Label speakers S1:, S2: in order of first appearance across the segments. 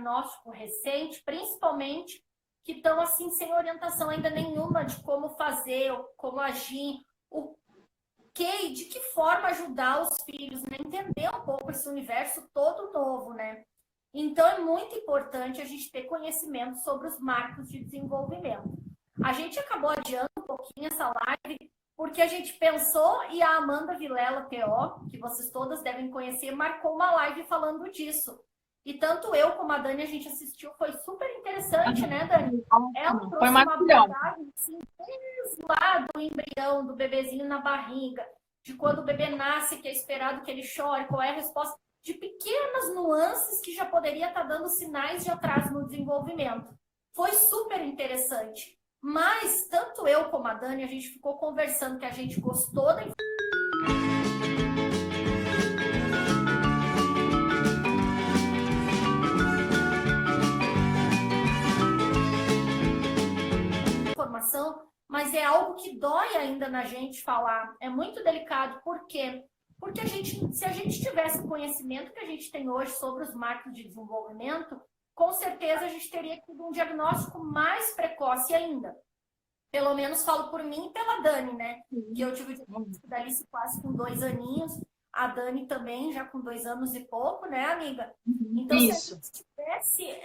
S1: diagnóstico recente, principalmente que estão assim sem orientação ainda nenhuma de como fazer, como agir, de que forma ajudar os filhos, né? Entender um pouco esse universo todo novo, né? Então é muito importante a gente ter conhecimento sobre os marcos de desenvolvimento. A gente acabou adiando um pouquinho essa live porque a gente pensou e a Amanda Vilela TO, que vocês todas devem conhecer, marcou uma live falando disso. E tanto eu como a Dani, a gente assistiu, foi super interessante, né, Dani? Ela trouxe uma abordagem, assim, desde lá do embrião, do bebezinho na barriga, de quando o bebê nasce, que é esperado que ele chore, qual é a resposta, de pequenas nuances que já poderia estar dando sinais de atraso no desenvolvimento. Foi super interessante. Mas, tanto eu como a Dani, a gente ficou conversando que a gente gostou da informação, mas é algo que dói ainda na gente falar. É muito delicado. Por quê? Porque se a gente tivesse o conhecimento que a gente tem hoje sobre os marcos de desenvolvimento, com certeza a gente teria tido um diagnóstico mais precoce ainda. Pelo menos falo por mim e pela Dani, né? Que eu tive o diagnóstico da Alice quase com 2 aninhos, a Dani também já com 2 anos e pouco, né, amiga? Então, se a gente tivesse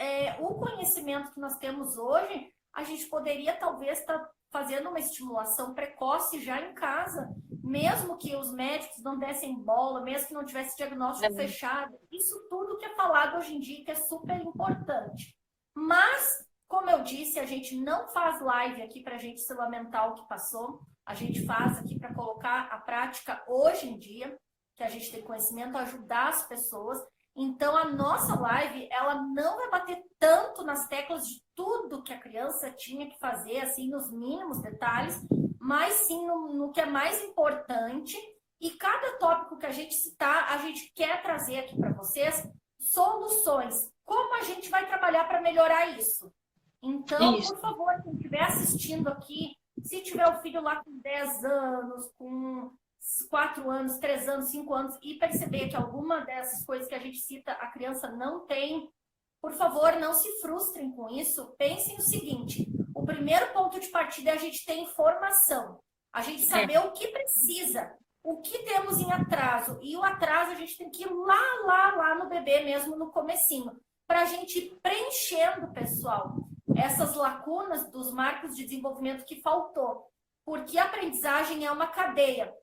S1: o conhecimento que nós temos hoje, a gente poderia talvez estar fazendo uma estimulação precoce já em casa, mesmo que os médicos não dessem bola, mesmo que não tivesse diagnóstico fechado. Isso tudo que é falado hoje em dia, que é super importante. Mas, como eu disse, a gente não faz live aqui para a gente se lamentar o que passou. A gente faz aqui para colocar a prática hoje em dia, que a gente tem conhecimento, ajudar as pessoas. Então, a nossa live, ela não vai bater tanto nas teclas de tudo que a criança tinha que fazer, assim, nos mínimos detalhes, mas sim no que é mais importante. E cada tópico que a gente citar, a gente quer trazer aqui para vocês soluções. Como a gente vai trabalhar para melhorar isso? Então, por favor, quem estiver assistindo aqui, se tiver o filho lá com 10 anos, com 4 anos, 3 anos, 5 anos, e perceber que alguma dessas coisas que a gente cita, a criança não tem, por favor, não se frustrem com isso. Pensem o seguinte, o primeiro ponto de partida é a gente ter informação, a gente saber o que precisa, o que temos em atraso, e o atraso a gente tem que ir lá no bebê mesmo, no comecinho, para a gente ir preenchendo, pessoal, essas lacunas dos marcos de desenvolvimento que faltou, porque a aprendizagem é uma cadeia.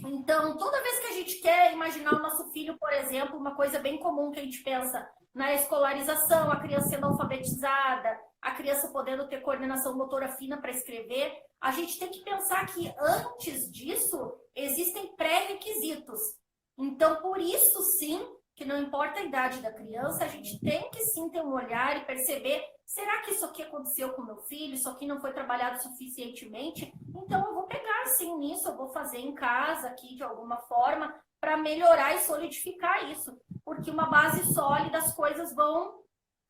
S1: Então, toda vez que a gente quer imaginar o nosso filho, por exemplo, uma coisa bem comum que a gente pensa na escolarização, a criança sendo alfabetizada, a criança podendo ter coordenação motora fina para escrever, a gente tem que pensar que antes disso existem pré-requisitos. Então, por isso sim, que não importa a idade da criança, a gente tem que sim ter um olhar e perceber, será que isso aqui aconteceu com meu filho? Isso aqui não foi trabalhado suficientemente? Então eu vou pegar sim nisso, eu vou fazer em casa aqui de alguma forma para melhorar e solidificar isso. Porque uma base sólida, as coisas vão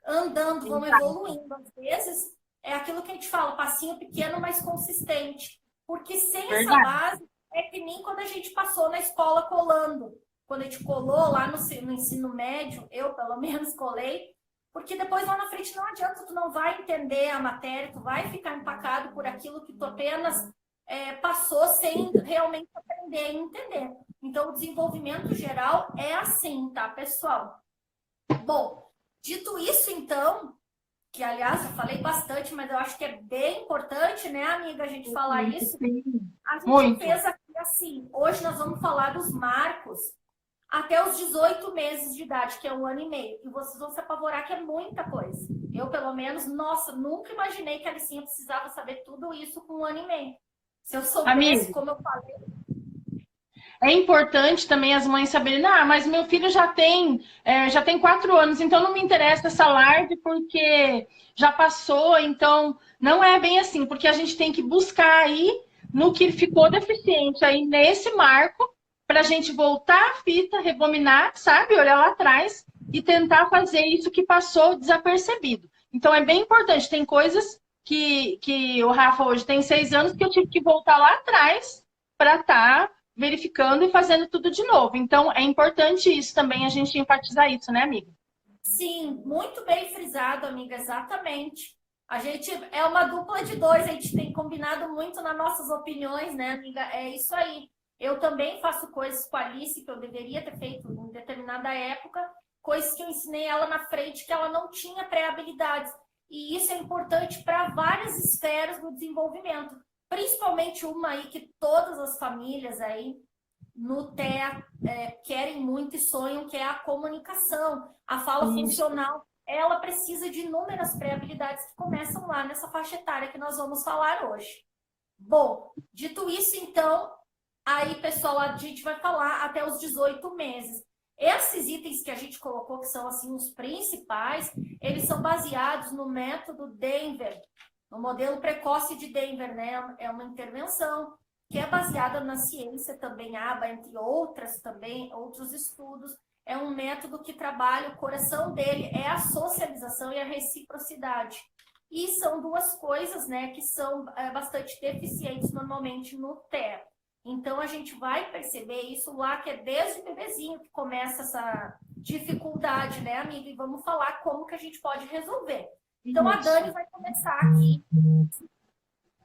S1: andando, vão evoluindo. Às vezes é aquilo que a gente fala, passinho pequeno, mas consistente. Porque sem essa base, é que nem quando a gente passou na escola colando. Quando a gente colou lá no ensino médio, eu pelo menos colei, porque depois lá na frente não adianta, tu não vai entender a matéria, tu vai ficar empacado por aquilo que tu apenas passou sem realmente aprender e entender. Então, o desenvolvimento geral é assim, tá, pessoal? Bom, dito isso, então, que aliás eu falei bastante, mas eu acho que é bem importante, né, amiga, a gente falar isso. A gente fez aqui assim, hoje nós vamos falar dos marcos até os 18 meses de idade, que é 1 ano e meio. E vocês vão se apavorar que é muita coisa. Eu, pelo menos, nossa, nunca imaginei que a Alicinha precisava saber tudo isso com 1 ano e meio. Se eu soubesse, como eu falei...
S2: É importante também as mães saberem, mas meu filho já tem 4 anos, então não me interessa essa live porque já passou, então não é bem assim, porque a gente tem que buscar aí no que ficou deficiente aí nesse marco, para a gente voltar a fita, rebobinar, sabe? Olhar lá atrás e tentar fazer isso que passou desapercebido. Então, é bem importante. Tem coisas que o Rafa hoje tem 6 anos que eu tive que voltar lá atrás para estar verificando e fazendo tudo de novo. Então, é importante isso também, a gente enfatizar isso, né, amiga?
S1: Sim, muito bem frisado, amiga, exatamente. A gente é uma dupla de dois, a gente tem combinado muito nas nossas opiniões, né, amiga? É isso aí. Eu também faço coisas com a Alice que eu deveria ter feito em determinada época, coisas que eu ensinei ela na frente que ela não tinha pré-habilidades. E isso é importante para várias esferas do desenvolvimento, principalmente uma aí que todas as famílias aí no TEA querem muito e sonham, que é a comunicação, a fala
S2: Isso.
S1: funcional. Ela precisa de inúmeras pré-habilidades que começam lá nessa faixa etária que nós vamos falar hoje. Bom, dito isso, então, aí, pessoal, a gente vai falar até os 18 meses. Esses itens que a gente colocou, que são assim os principais, eles são baseados no método Denver, no modelo precoce de Denver, né? É uma intervenção que é baseada na ciência também, ABA, entre outras também, outros estudos. É um método que trabalha, o coração dele é a socialização e a reciprocidade. E são duas coisas, né, que são bastante deficientes normalmente no TEA. Então, a gente vai perceber isso lá, que é desde o bebezinho que começa essa dificuldade, né, amiga? E vamos falar como que a gente pode resolver. Então, a Dani vai começar aqui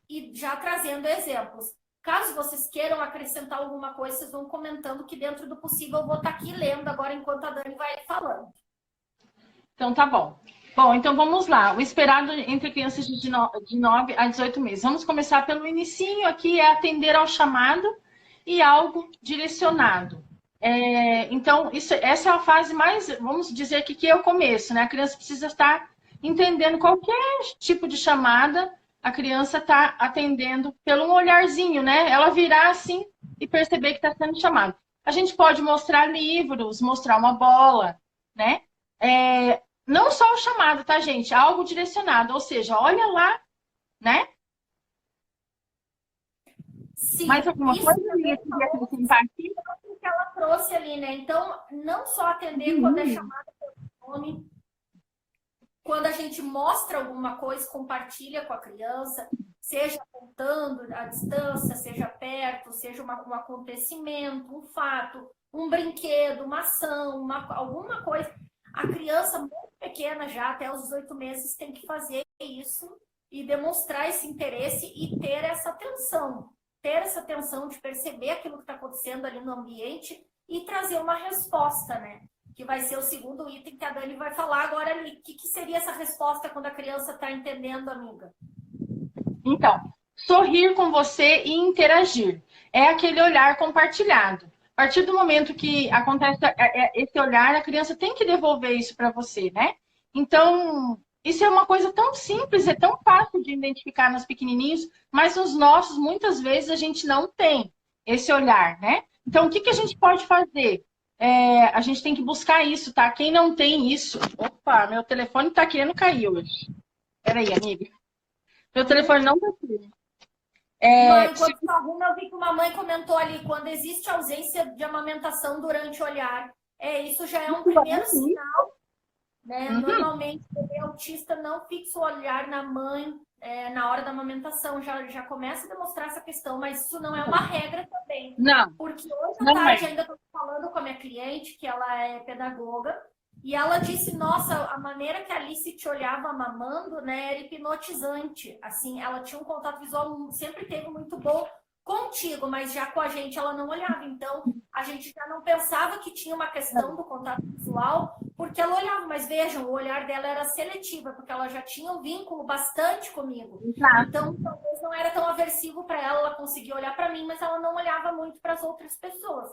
S1: e já trazendo exemplos. Caso vocês queiram acrescentar alguma coisa, vocês vão comentando que dentro do possível eu vou estar aqui lendo agora enquanto a Dani vai falando.
S2: Então, tá bom. Bom, então vamos lá. O esperado entre crianças de 9 a 18 meses. Vamos começar pelo inicinho aqui, é atender ao chamado e algo direcionado. Então, essa é a fase mais, vamos dizer que é o começo, né? A criança precisa estar entendendo qualquer tipo de chamada, a criança está atendendo pelo um olharzinho, né? Ela virar assim e perceber que está sendo chamado. A gente pode mostrar livros, mostrar uma bola, né? Não só o chamado, tá, gente? Algo direcionado, ou seja, olha lá, né?
S1: Sim,
S2: Mais alguma
S1: isso
S2: coisa
S1: também
S2: que queria acrescentar aqui?
S1: que ela trouxe ali, né? Então, não só atender quando é chamada pelo nome, quando a gente mostra alguma coisa, compartilha com a criança, seja apontando à distância, seja perto, seja um acontecimento, um fato, um brinquedo, uma ação, alguma coisa. A criança muito pequena já, até os 18 meses, tem que fazer isso e demonstrar esse interesse e ter essa atenção de perceber aquilo que está acontecendo ali no ambiente e trazer uma resposta, né? Que vai ser o segundo item que a Dani vai falar agora ali. O que seria essa resposta quando a criança está entendendo, amiga?
S2: Então, sorrir com você e interagir. É aquele olhar compartilhado. A partir do momento que acontece esse olhar, a criança tem que devolver isso para você, né? Então, isso é uma coisa tão simples, é tão fácil de identificar nos pequenininhos, mas nos nossos, muitas vezes, a gente não tem esse olhar, né? Então, o que a gente pode fazer? A gente tem que buscar isso, tá? Quem não tem isso... Opa, meu telefone tá querendo cair hoje. Peraí, amiga. Meu telefone não tá aqui.
S1: Enquanto você arruma, eu vi que uma mãe comentou ali, quando existe ausência de amamentação durante o olhar. Isso já é um primeiro sinal, né?
S2: Uhum.
S1: Normalmente, o bebê autista não fixa o olhar na mãe na hora da amamentação, já começa a demonstrar essa questão, mas isso não é uma regra também.
S2: Não.
S1: Porque hoje à tarde ainda estou falando com a minha cliente, que ela é pedagoga, e ela disse, nossa, a maneira que a Alice te olhava mamando, né, era hipnotizante. Assim, ela tinha um contato visual, sempre teve muito bom contigo, mas já com a gente ela não olhava. Então, a gente já não pensava que tinha uma questão do contato visual, porque ela olhava. Mas vejam, o olhar dela era seletivo, porque ela já tinha um vínculo bastante comigo.
S2: Exato.
S1: Então, talvez não era tão aversivo para ela conseguia olhar para mim, mas ela não olhava muito para as outras pessoas.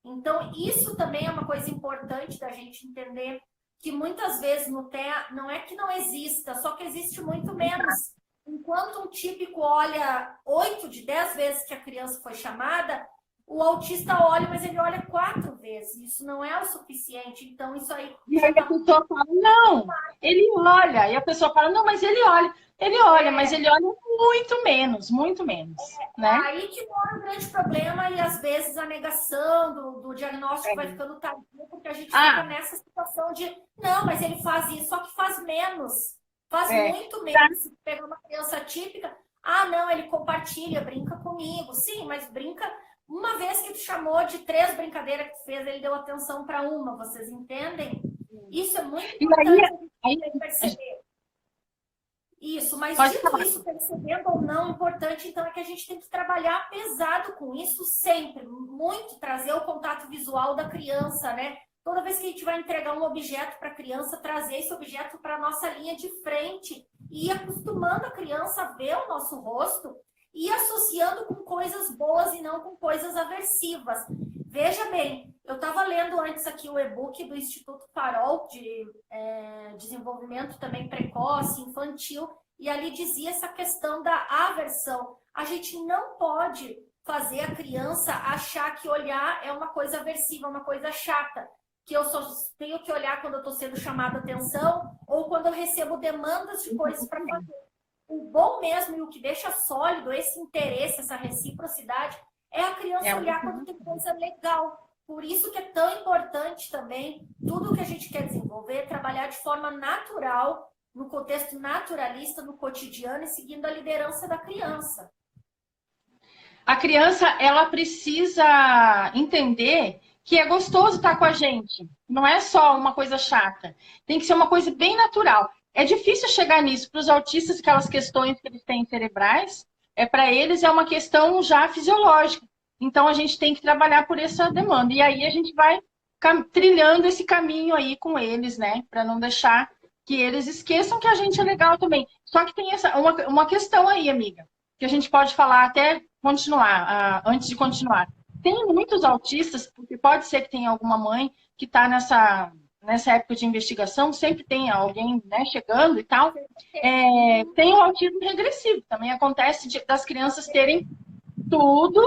S1: Então, isso também é uma coisa importante da gente entender, que muitas vezes no TEA não é que não exista, só que existe muito menos. Enquanto um típico olha 8 de 10 vezes que a criança foi chamada, o autista olha, mas ele olha 4 vezes. Isso não é o suficiente. Então, isso aí...
S2: E aí a pessoa fala, não, ele olha. E a pessoa fala, não, mas ele olha. Ele olha, mas ele olha muito menos, né?
S1: Aí que mora um grande problema e, às vezes, a negação do diagnóstico vai ficando tardio, porque a gente fica nessa situação de, não, mas ele faz isso, só que faz menos. Faz muito menos. Se pegar uma criança típica, não, ele compartilha, brinca comigo. Sim, mas brinca... Uma vez que tu chamou de 3 brincadeiras que tu fez, ele deu atenção para uma, vocês entendem? Isso é muito
S2: E
S1: importante a
S2: aí
S1: gente perceber. Isso, mas
S2: pode
S1: dito
S2: falar.
S1: isso, percebendo ou não, importante então é que a gente tem que trabalhar pesado com isso sempre, muito trazer o contato visual da criança, né? Toda vez que a gente vai entregar um objeto para a criança, trazer esse objeto para a nossa linha de frente e ir acostumando a criança a ver o nosso rosto e associando com coisas boas e não com coisas aversivas. Veja bem, eu estava lendo antes aqui o e-book do Instituto Farol de desenvolvimento também precoce, infantil, e ali dizia essa questão da aversão. A gente não pode fazer a criança achar que olhar é uma coisa aversiva, uma coisa chata, que eu só tenho que olhar quando eu estou sendo chamada atenção ou quando eu recebo demandas de coisas para fazer. O bom mesmo e o que deixa sólido esse interesse, essa reciprocidade, é a criança olhar quando tem coisa legal. Por isso que é tão importante também, tudo que a gente quer desenvolver, trabalhar de forma natural, no contexto naturalista, no cotidiano e seguindo a liderança da criança.
S2: A criança, ela precisa entender que é gostoso estar com a gente. Não é só uma coisa chata. Tem que ser uma coisa bem natural. É difícil chegar nisso para os autistas, aquelas questões que eles têm cerebrais, para eles é uma questão já fisiológica. Então a gente tem que trabalhar por essa demanda. E aí a gente vai trilhando esse caminho aí com eles, né? Para não deixar que eles esqueçam que a gente é legal também. Só que tem uma questão aí, amiga, que a gente pode falar até continuar, antes de continuar. Tem muitos autistas, porque pode ser que tenha alguma mãe que está nessa época de investigação, sempre tem alguém, né, chegando e tal. Tem o autismo regressivo, também acontece das crianças terem tudo,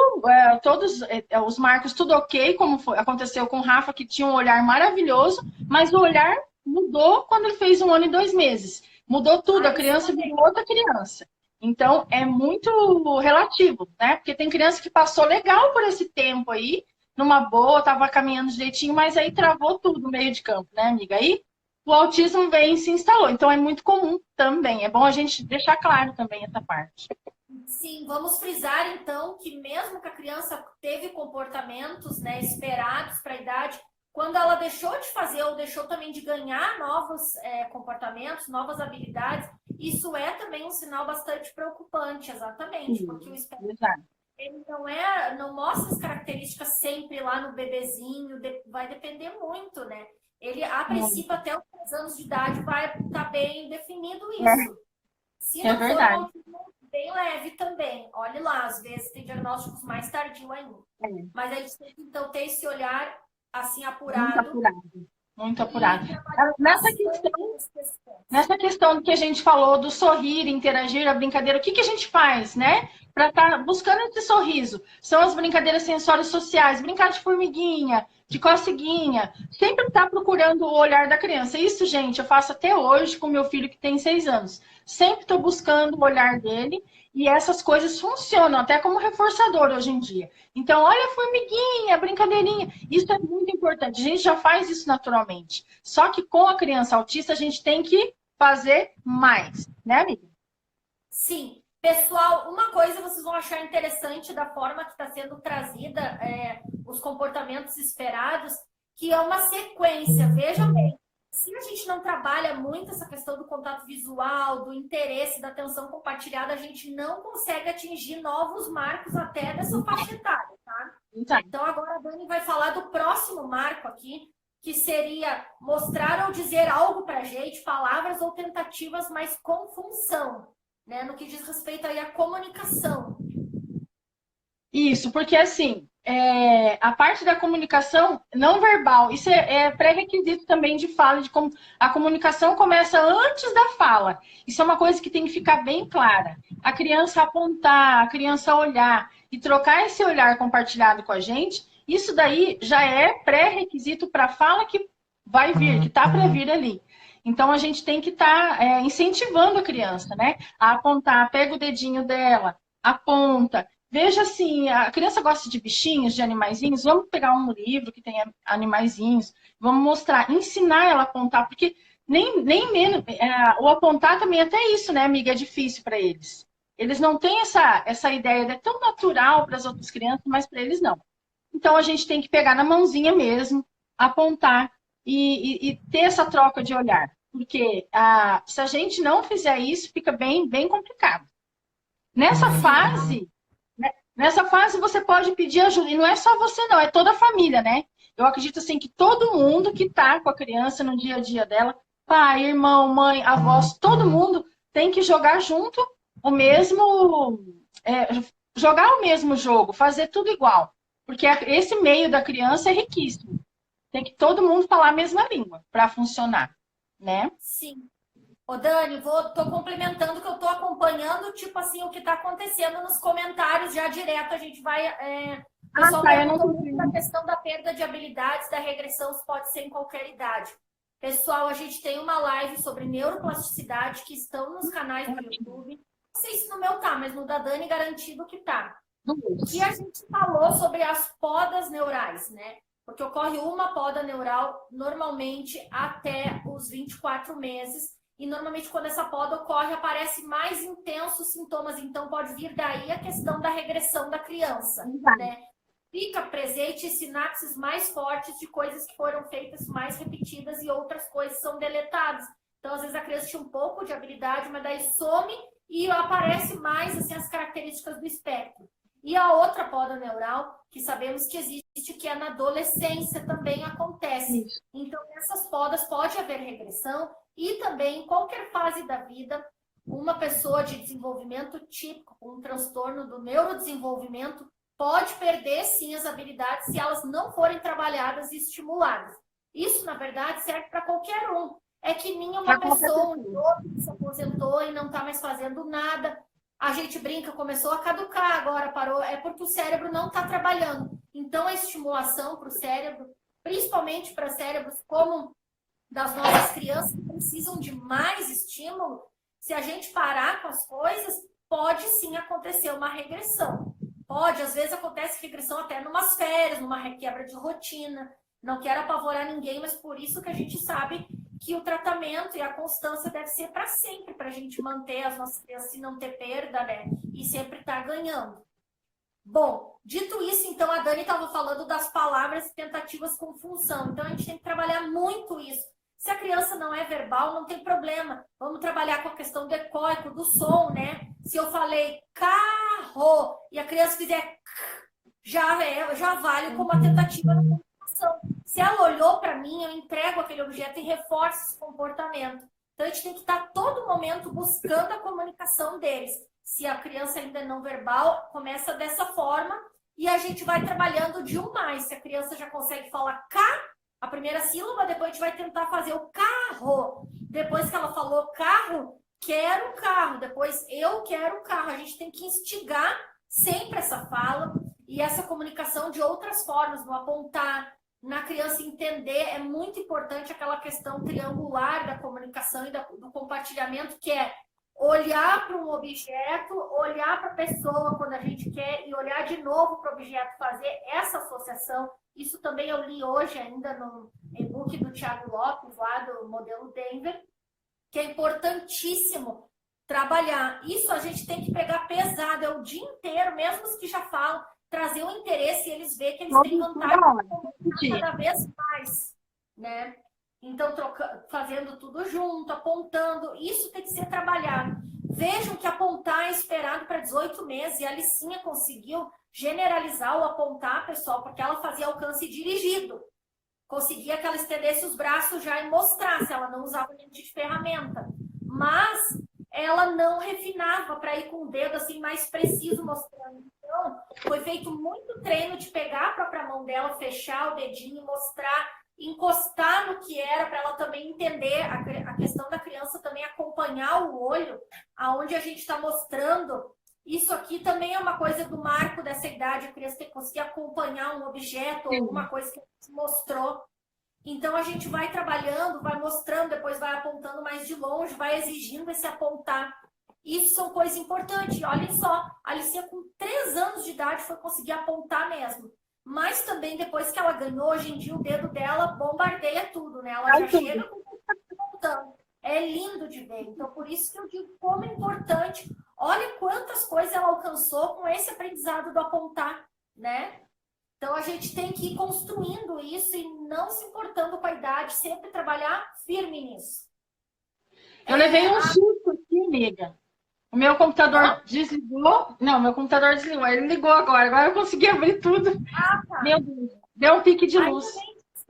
S2: todos os marcos, tudo ok, como aconteceu com o Rafa, que tinha um olhar maravilhoso, mas o olhar mudou quando ele fez 1 ano e 2 meses. Mudou tudo, a criança virou outra criança. Então, é muito relativo, né? Porque tem criança que passou legal por esse tempo aí, numa boa, estava caminhando direitinho, mas aí travou tudo no meio de campo, né, amiga? Aí o autismo vem e se instalou. Então, é muito comum também. É bom a gente deixar claro também essa parte.
S1: Sim, vamos frisar então que mesmo que a criança teve comportamentos, né, esperados para a idade, quando ela deixou de fazer ou deixou também de ganhar novos comportamentos, novas habilidades, isso é também um sinal bastante preocupante, exatamente, porque o espectro ele não mostra as características sempre lá no bebezinho, vai depender muito, né? Ele, a princípio, até os 3 anos de idade vai estar bem definido isso. Se não for um autismo bem leve também, olhe lá, às vezes tem diagnósticos mais tardios ainda. Mas a gente tem que, então, ter esse olhar assim apurado.
S2: Muito apurado. Nessa questão que a gente falou do sorrir, interagir, a brincadeira, o que a gente faz, né? Para estar buscando esse sorriso. São as brincadeiras sensórias sociais, brincar de formiguinha, de coceguinha, sempre estar procurando o olhar da criança. Isso, gente, eu faço até hoje com meu filho que tem 6 anos. Sempre estou buscando o olhar dele e essas coisas funcionam até como reforçador hoje em dia. Então, olha a formiguinha, a brincadeirinha. Isso é muito importante. A gente já faz isso naturalmente. Só que com a criança autista, a gente tem que fazer mais, né, amiga?
S1: Sim. Pessoal, uma coisa vocês vão achar interessante da forma que está sendo trazida os comportamentos esperados, que é uma sequência. Veja bem, se a gente não trabalha muito essa questão do contato visual, do interesse, da atenção compartilhada, a gente não consegue atingir novos marcos até dessa faixa etária, tá? Então agora a Dani vai falar do próximo marco aqui, que seria mostrar ou dizer algo para a gente, palavras ou tentativas, mas com função. Né, no que diz respeito aí à comunicação.
S2: Isso, porque assim, a parte da comunicação não verbal, isso é pré-requisito também de fala, de como a comunicação começa antes da fala. Isso é uma coisa que tem que ficar bem clara. A criança apontar, a criança olhar e trocar esse olhar compartilhado com a gente, isso daí já é pré-requisito para a fala que vai vir, que está para vir ali. Então, a gente tem que estar incentivando a criança, né? A apontar, pega o dedinho dela, aponta. Veja assim, a criança gosta de bichinhos, de animaizinhos, vamos pegar um livro que tenha animaizinhos, vamos mostrar, ensinar ela a apontar, porque nem menos, o apontar também até isso, né, amiga, é difícil para eles. Eles não têm essa ideia, é tão natural para as outras crianças, mas para eles não. Então, a gente tem que pegar na mãozinha mesmo, apontar, e ter essa troca de olhar. Porque se a gente não fizer isso, fica bem, bem complicado. Nessa fase, nessa fase você pode pedir ajuda. E não é só você, não, é toda a família, né? Eu acredito assim que todo mundo que está com a criança no dia a dia dela, pai, irmão, mãe, avós, todo mundo tem que jogar junto o mesmo, jogar o mesmo jogo, fazer tudo igual. Porque esse meio da criança é riquíssimo. Tem que todo mundo falar a mesma língua para funcionar, né?
S1: Sim. Ô, Dani, tô complementando que eu tô acompanhando, tipo assim, o que tá acontecendo nos comentários já direto. A gente vai. O pessoal perguntou muito da questão da perda de habilidades, da regressão, se pode ser em qualquer idade. Pessoal, a gente tem uma live sobre neuroplasticidade que estão nos canais do YouTube. Não sei se no meu tá, mas no da Dani garantido que tá. Que a gente falou sobre as podas neurais, né? Porque ocorre uma poda neural normalmente até os 24 meses. E normalmente quando essa poda ocorre, aparece mais intensos sintomas. Então pode vir daí a questão da regressão da criança, né? Fica presente sinapses mais fortes de coisas que foram feitas mais repetidas e outras coisas são deletadas. Então, às vezes, a criança tinha um pouco de habilidade, mas daí some e aparece mais assim, as características do espectro. E a outra poda neural, que sabemos que existe, que é na adolescência também acontece. Então, nessas podas pode haver regressão e também em qualquer fase da vida, uma pessoa de desenvolvimento típico, com um transtorno do neurodesenvolvimento, pode perder, sim, as habilidades se elas não forem trabalhadas e estimuladas. Isso, na verdade, serve para qualquer um. É que nem uma pessoa, um outro que se aposentou e não está mais fazendo nada. A gente brinca, começou a caducar, agora parou. É porque o cérebro não está trabalhando. Então, a estimulação para o cérebro, principalmente para cérebros como das nossas crianças, que precisam de mais estímulo, se a gente parar com as coisas, pode sim acontecer uma regressão. Pode, às vezes acontece regressão até numas férias, numa requebra de rotina. Não quero apavorar ninguém, mas por isso que a gente sabe que o tratamento e a constância deve ser para sempre, para a gente manter as nossas crianças e não ter perda, né? E sempre estar ganhando. Bom, dito isso, então, a Dani estava falando das palavras e tentativas com função. Então, a gente tem que trabalhar muito isso. Se a criança não é verbal, não tem problema. Vamos trabalhar com a questão do ecóico, do som, né? Se eu falei carro e a criança fizer já vale como uma tentativa de comunicação. Se ela olhou para mim, eu entrego aquele objeto e reforço esse comportamento. Então, a gente tem que estar todo momento buscando a comunicação deles. Se a criança ainda é não verbal, começa dessa forma e a gente vai trabalhando de um mais. Se a criança já consegue falar a primeira sílaba, depois a gente vai tentar fazer o carro. Depois que ela falou carro, quero um carro. Depois eu quero um carro. A gente tem que instigar sempre essa fala e essa comunicação de outras formas, no apontar, na criança entender. É muito importante aquela questão triangular da comunicação e do compartilhamento, que é olhar para um objeto, olhar para a pessoa quando a gente quer e olhar de novo para o objeto, fazer essa associação. Isso também eu li hoje ainda no e-book do Thiago Lopes, lá do modelo Denver, que é importantíssimo trabalhar. Isso a gente tem que pegar pesado, é o dia inteiro, mesmo os que já falam, trazer o interesse e eles verem que eles têm vantagem cada vez mais, né? Então, fazendo tudo junto, apontando, isso tem que ser trabalhado. Vejam que apontar é esperado para 18 meses e a Alicinha conseguiu generalizar o apontar, pessoal, porque ela fazia alcance dirigido. Conseguia que ela estendesse os braços já e mostrasse, ela não usava nenhum tipo de ferramenta. Mas ela não refinava para ir com o dedo assim mais preciso mostrando. Então, foi feito muito treino de pegar a própria mão dela, fechar o dedinho e mostrar, encostar no que era, para ela também entender a questão da criança também acompanhar o olho, aonde a gente está mostrando. Isso aqui também é uma coisa do marco dessa idade, a criança tem que conseguir acompanhar um objeto ou alguma coisa que a gente mostrou. Então, a gente vai trabalhando, vai mostrando, depois vai apontando mais de longe, vai exigindo esse apontar. Isso são coisas importantes. Olhem só, a Alicinha com 3 anos de idade foi conseguir apontar mesmo. Mas também, depois que ela ganhou, hoje em dia o dedo dela bombardeia tudo, né? Ela já chega com apontando. É lindo de ver. Então, por isso que eu digo como é importante. Olha quantas coisas ela alcançou com esse aprendizado do apontar, né? Então, a gente tem que ir construindo isso e não se importando com a idade, sempre trabalhar firme nisso.
S2: Eu levei um susto aqui, amiga. O meu computador desligou. Não, meu computador desligou. Ele ligou agora. Agora eu consegui abrir tudo.
S1: Tá.
S2: Meu Deus. Deu um pique de luz.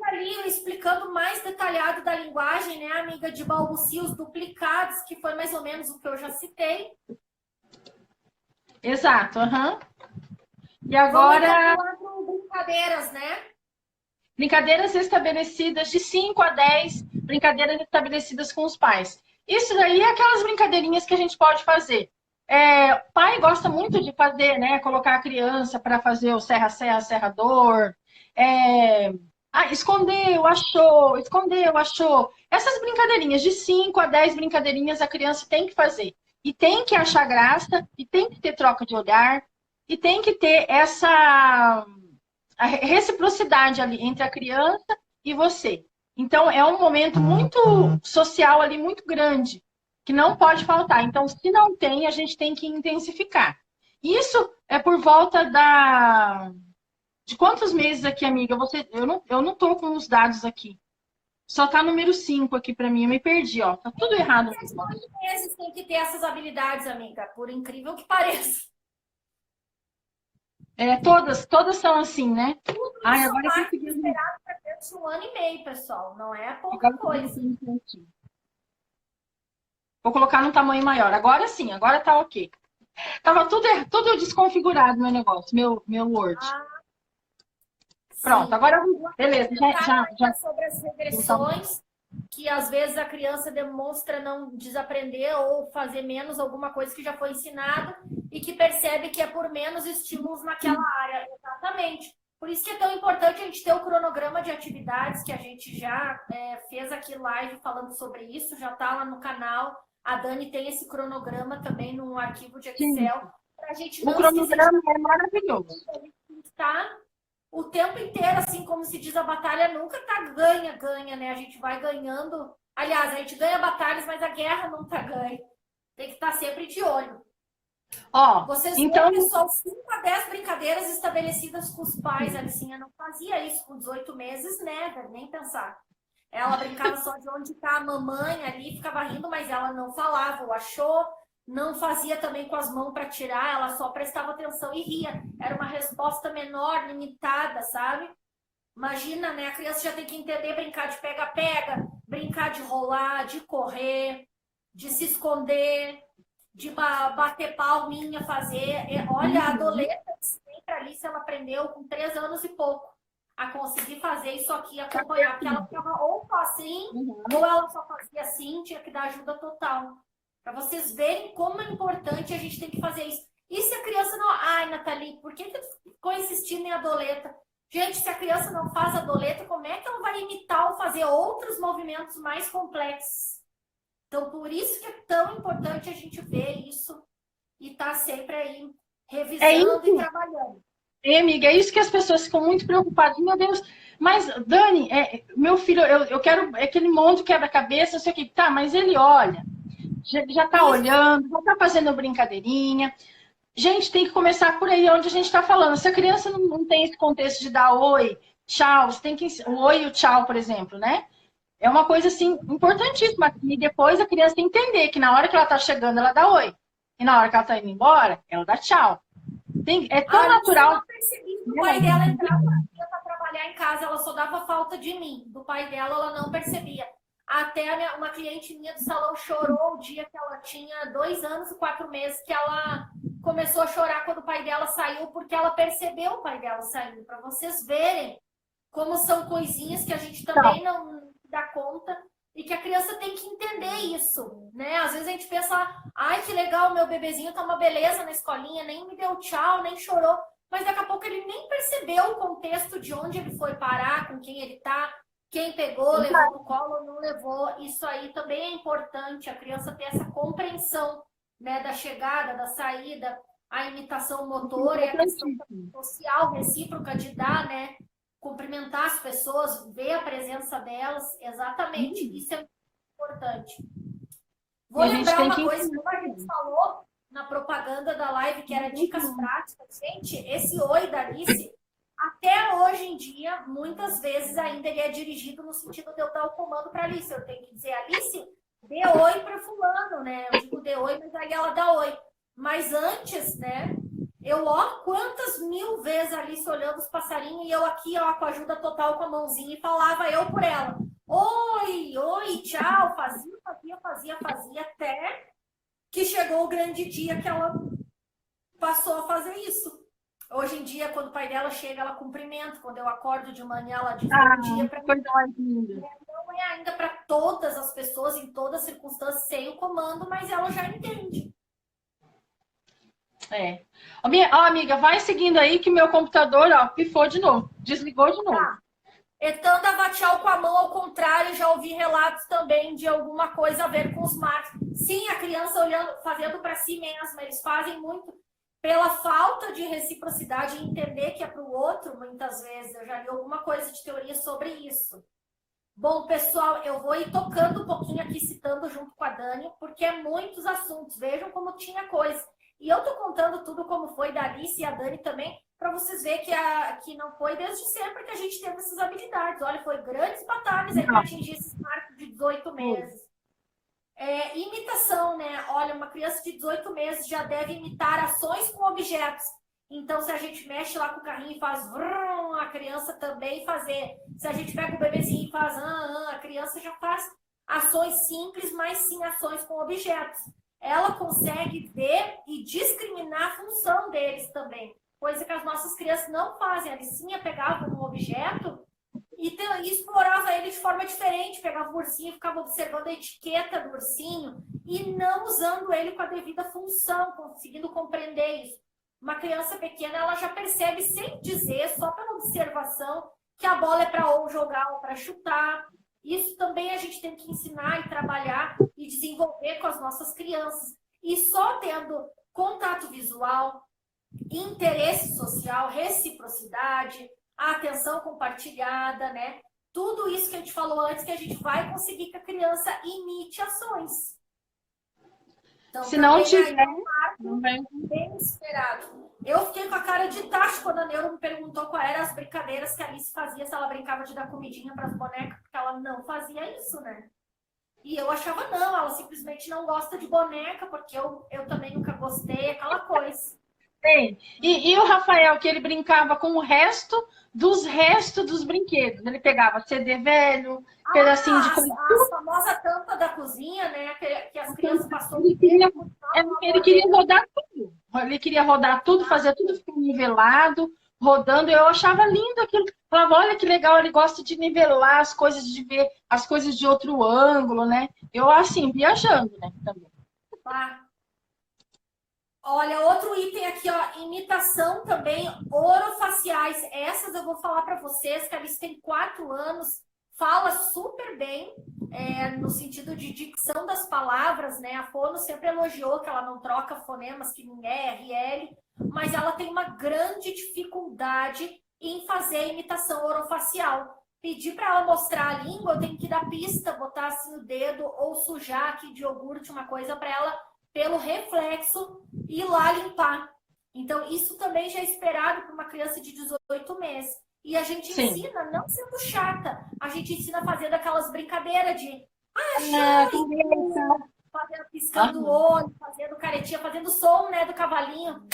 S1: Ali explicando mais detalhado da linguagem, né, amiga, de balbucios duplicados, que foi mais ou menos o que eu já citei.
S2: Exato, aham. E agora...
S1: brincadeiras, né?
S2: Brincadeiras estabelecidas de 5 a 10, brincadeiras estabelecidas com os pais. Isso daí é aquelas brincadeirinhas que a gente pode fazer. O pai gosta muito de fazer, né? Colocar a criança para fazer o serra-serra, serrador. Escondeu, achou, escondeu, achou. Essas brincadeirinhas, de 5 a 10 brincadeirinhas, a criança tem que fazer. E tem que achar graça, e tem que ter troca de olhar, e tem que ter essa a reciprocidade ali entre a criança e você. Então, é um momento muito social ali, muito grande, que não pode faltar. Então, se não tem, a gente tem que intensificar. Isso é por volta de quantos meses aqui, amiga? Eu não tô com os dados aqui. Só tá número 5 aqui para mim. Eu me perdi, ó. Tá tudo errado.
S1: 2 meses tem que ter essas habilidades, amiga. Por incrível que pareça.
S2: Todas são assim, né?
S1: Ai, agora eu consegui esperar para ter 1 ano e meio, pessoal. Não é pouca coisa.
S2: Vou colocar num tamanho maior. Agora sim, agora tá ok. Tava tudo desconfigurado meu negócio, meu Word. Pronto, agora beleza. Já.
S1: Sobre as regressões, que às vezes a criança demonstra não desaprender ou fazer menos alguma coisa que já foi ensinada e que percebe que é por menos estímulos naquela área. Exatamente. Por isso que é tão importante a gente ter o cronograma de atividades, que a gente já fez aqui live falando sobre isso, já está lá no canal. A Dani tem esse cronograma também num arquivo de Excel. Pra gente não
S2: o cronograma é maravilhoso.
S1: Tá o tempo inteiro, assim, como se diz, a batalha nunca tá ganha, né? A gente vai ganhando. Aliás, a gente ganha batalhas, mas a guerra não tá ganha. Tem que estar sempre de olho. Vocês
S2: então...
S1: veem, pessoal, 5 a 10 brincadeiras estabelecidas com os pais. A Alicinha não fazia isso com 18 meses, né? Nem pensar. Ela brincava só de onde tá a mamãe ali, ficava rindo, mas ela não falava, ou achou, não fazia também com as mãos para tirar, ela só prestava atenção e ria. Era uma resposta menor, limitada, sabe? Imagina, né? A criança já tem que entender brincar de pega-pega, brincar de rolar, de correr, de se esconder, de bater palminha, fazer. Olha, a Doleta sempre ali, se ela aprendeu com 3 anos e pouco a conseguir fazer isso aqui, acompanhar, porque ela ficava ou assim, ou ela só fazia assim, tinha que dar ajuda total. Para vocês verem como é importante, a gente tem que fazer isso. E se a criança não... Ai, Nathalie, por que ficou insistindo em adoleta? Gente, se a criança não faz adoleta, como é que ela vai imitar ou fazer outros movimentos mais complexos? Então, por isso que é tão importante a gente ver isso e estar sempre aí revisando e trabalhando.
S2: Amiga, é isso que as pessoas ficam muito preocupadas. Meu Deus, mas Dani, meu filho, eu quero aquele monte de quebra-cabeça, não sei o que. Tá, mas ele olha, já tá olhando, já tá fazendo brincadeirinha. Gente, tem que começar por aí onde a gente tá falando. Se a criança não tem esse contexto de dar oi, tchau, você tem que o oi e o tchau, por exemplo, né? É uma coisa, assim, importantíssima. E depois a criança entender que na hora que ela tá chegando, ela dá oi. E na hora que ela tá indo embora, ela dá tchau. É tão natural.
S1: Eu não percebi que o pai dela entrava para trabalhar em casa, ela só dava falta de mim. Do pai dela, ela não percebia. Até uma cliente minha do salão chorou o dia que ela tinha 2 anos e 4 meses, que ela começou a chorar quando o pai dela saiu, porque ela percebeu o pai dela saindo. Para vocês verem como são coisinhas que a gente também não dá conta e que a criança tem que entender isso, né? Às vezes a gente pensa, ai, que legal, meu bebezinho tá uma beleza na escolinha, nem me deu tchau, nem chorou. Mas daqui a pouco ele nem percebeu o contexto de onde ele foi parar, com quem ele tá, quem pegou, levou no colo ou não levou. Isso aí também é importante, a criança ter essa compreensão, né, da chegada, da saída, a imitação motora e a questão social, recíproca de dar, né? Cumprimentar as pessoas, ver a presença delas, exatamente, isso é importante. Vou lembrar uma coisa, como a gente falou na propaganda da live, que era dicas práticas. Gente, esse oi da Alice Até hoje em dia, muitas vezes ainda ele é dirigido no sentido de eu dar o comando para Alice. Eu tenho que dizer, Alice, dê oi para fulano, né? Eu digo dê oi, mas aí ela dá oi. Mas antes, né? Ó, quantas mil vezes a Alice olhando os passarinhos e eu aqui, ó, com a ajuda total com a mãozinha e falava eu por ela. Oi, oi, tchau. Fazia, até que chegou o grande dia que ela passou a fazer isso. Hoje em dia, quando o pai dela chega, ela cumprimenta. Quando eu acordo de manhã, ela diz bom dia para mim. Não é ainda para todas as pessoas, em todas as circunstâncias, sem o comando, mas ela já entende.
S2: Ó, amiga, vai seguindo aí que meu computador, ó, pifou de novo. Desligou de novo.
S1: Tá. Etanda Vatial com a mão ao contrário, já ouvi relatos também de alguma coisa a ver com os marcos. Sim, a criança olhando, fazendo para si mesma. Eles fazem muito pela falta de reciprocidade e entender que é para o outro, muitas vezes. Eu já li alguma coisa de teoria sobre isso. Bom, pessoal, eu vou ir tocando um pouquinho aqui, citando junto com a Dani, porque é muitos assuntos. Vejam como tinha coisa. E eu tô contando tudo como foi da Alice e a Dani também, para vocês verem que não foi desde sempre que a gente teve essas habilidades. Olha, foi grandes batalhas para atingir esses marcos de 18 meses. Imitação, né? Olha, uma criança de 18 meses já deve imitar ações com objetos. Então, se a gente mexe lá com o carrinho e faz vrum, a criança também fazer. Se a gente pega o bebezinho e faz a criança já faz ações simples, mas sim ações com objetos. Ela consegue ver e discriminar a função deles também. Coisa que as nossas crianças não fazem. A Alicinha pegava um objeto e explorava ele de forma diferente. Pegava o ursinho e ficava observando a etiqueta do ursinho e não usando ele com a devida função, conseguindo compreender isso. Uma criança pequena, ela já percebe sem dizer, só pela observação, que a bola é para ou jogar ou para chutar. Isso também a gente tem que ensinar e trabalhar e desenvolver com as nossas crianças. E só tendo contato visual, interesse social, reciprocidade, a atenção compartilhada, né? Tudo isso que a gente falou antes, que a gente vai conseguir que a criança imite ações. Então,
S2: se não tiver,
S1: não vem. Bem esperado. Eu fiquei com a cara de tacho quando a Neuro me perguntou quais eram as brincadeiras que a Alice fazia, se ela brincava de dar comidinha para as bonecas, porque ela não fazia isso, né? E eu achava, não, ela simplesmente não gosta de boneca, porque eu também nunca gostei, aquela coisa.
S2: Sim. E o Rafael, que ele brincava com o resto dos brinquedos. Ele pegava CD velho, pedacinho de coisa.
S1: A famosa tampa da cozinha, né? Que as crianças passaram.
S2: Ele queria rodar tudo. Ele queria rodar tudo, fazer tudo ficar nivelado, rodando. Eu achava lindo aquilo. Falava, olha que legal, ele gosta de nivelar as coisas, de ver as coisas de outro ângulo, né? Eu, assim, viajando, né? Também.
S1: Olha, outro item aqui, ó, imitação também, orofaciais. Essas eu vou falar para vocês, que a Alice tem 4 anos, fala super bem, no sentido de dicção das palavras, né? A Fono sempre elogiou que ela não troca fonemas, que nem R, L, mas ela tem uma grande dificuldade em fazer imitação orofacial. Pedir para ela mostrar a língua, eu tenho que dar pista, botar assim o dedo ou sujar aqui de iogurte, uma coisa para ela, pelo reflexo, ir lá limpar. Então, isso também já é esperado para uma criança de 18 meses. E a gente ensina, não sendo chata, a gente ensina fazendo aquelas brincadeiras de fazendo, piscando o olho, fazendo caretinha, fazendo som, né, do cavalinho.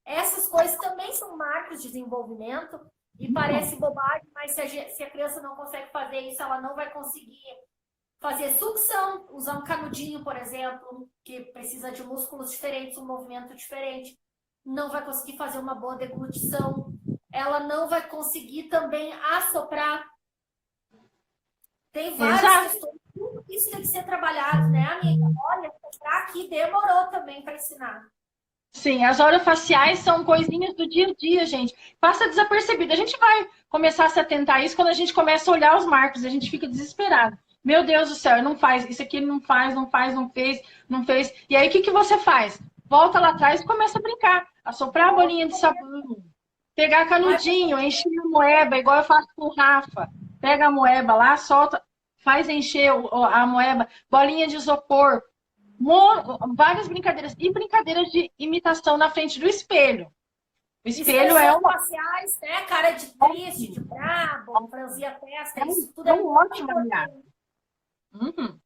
S1: Essas coisas também são marcos de desenvolvimento e parece bobagem, mas se a criança não consegue fazer isso, ela não vai conseguir fazer sucção, usar um canudinho, por exemplo, que precisa de músculos diferentes, um movimento diferente. Não vai conseguir fazer uma boa deglutição. Ela não vai conseguir também assoprar. Tem várias questões. Tudo isso tem que ser trabalhado, né, amiga? Olha, assoprar aqui demorou também para ensinar.
S2: Sim, as orofaciais são coisinhas do dia a dia, gente. Passa desapercebido. A gente vai começar a se atentar a isso quando a gente começa a olhar os marcos. A gente fica desesperado. Meu Deus do céu, não faz. Isso aqui ele não faz, não fez, não fez. E aí, o que você faz? Volta lá atrás e começa a brincar. Assoprar a bolinha de sabão. Pegar canudinho, encher a moeba, igual eu faço com o Rafa. Pega a moeba lá, solta, faz encher a moeba. Bolinha de isopor. Várias brincadeiras. E brincadeiras de imitação na frente do espelho. O espelho é
S1: Expressões
S2: uma...
S1: faciais, né? Cara de triste, de brabo, franzia a testa, isso tudo
S2: É
S1: é
S2: um
S1: muito
S2: ótimo olhar.
S1: importante.
S2: Uhum.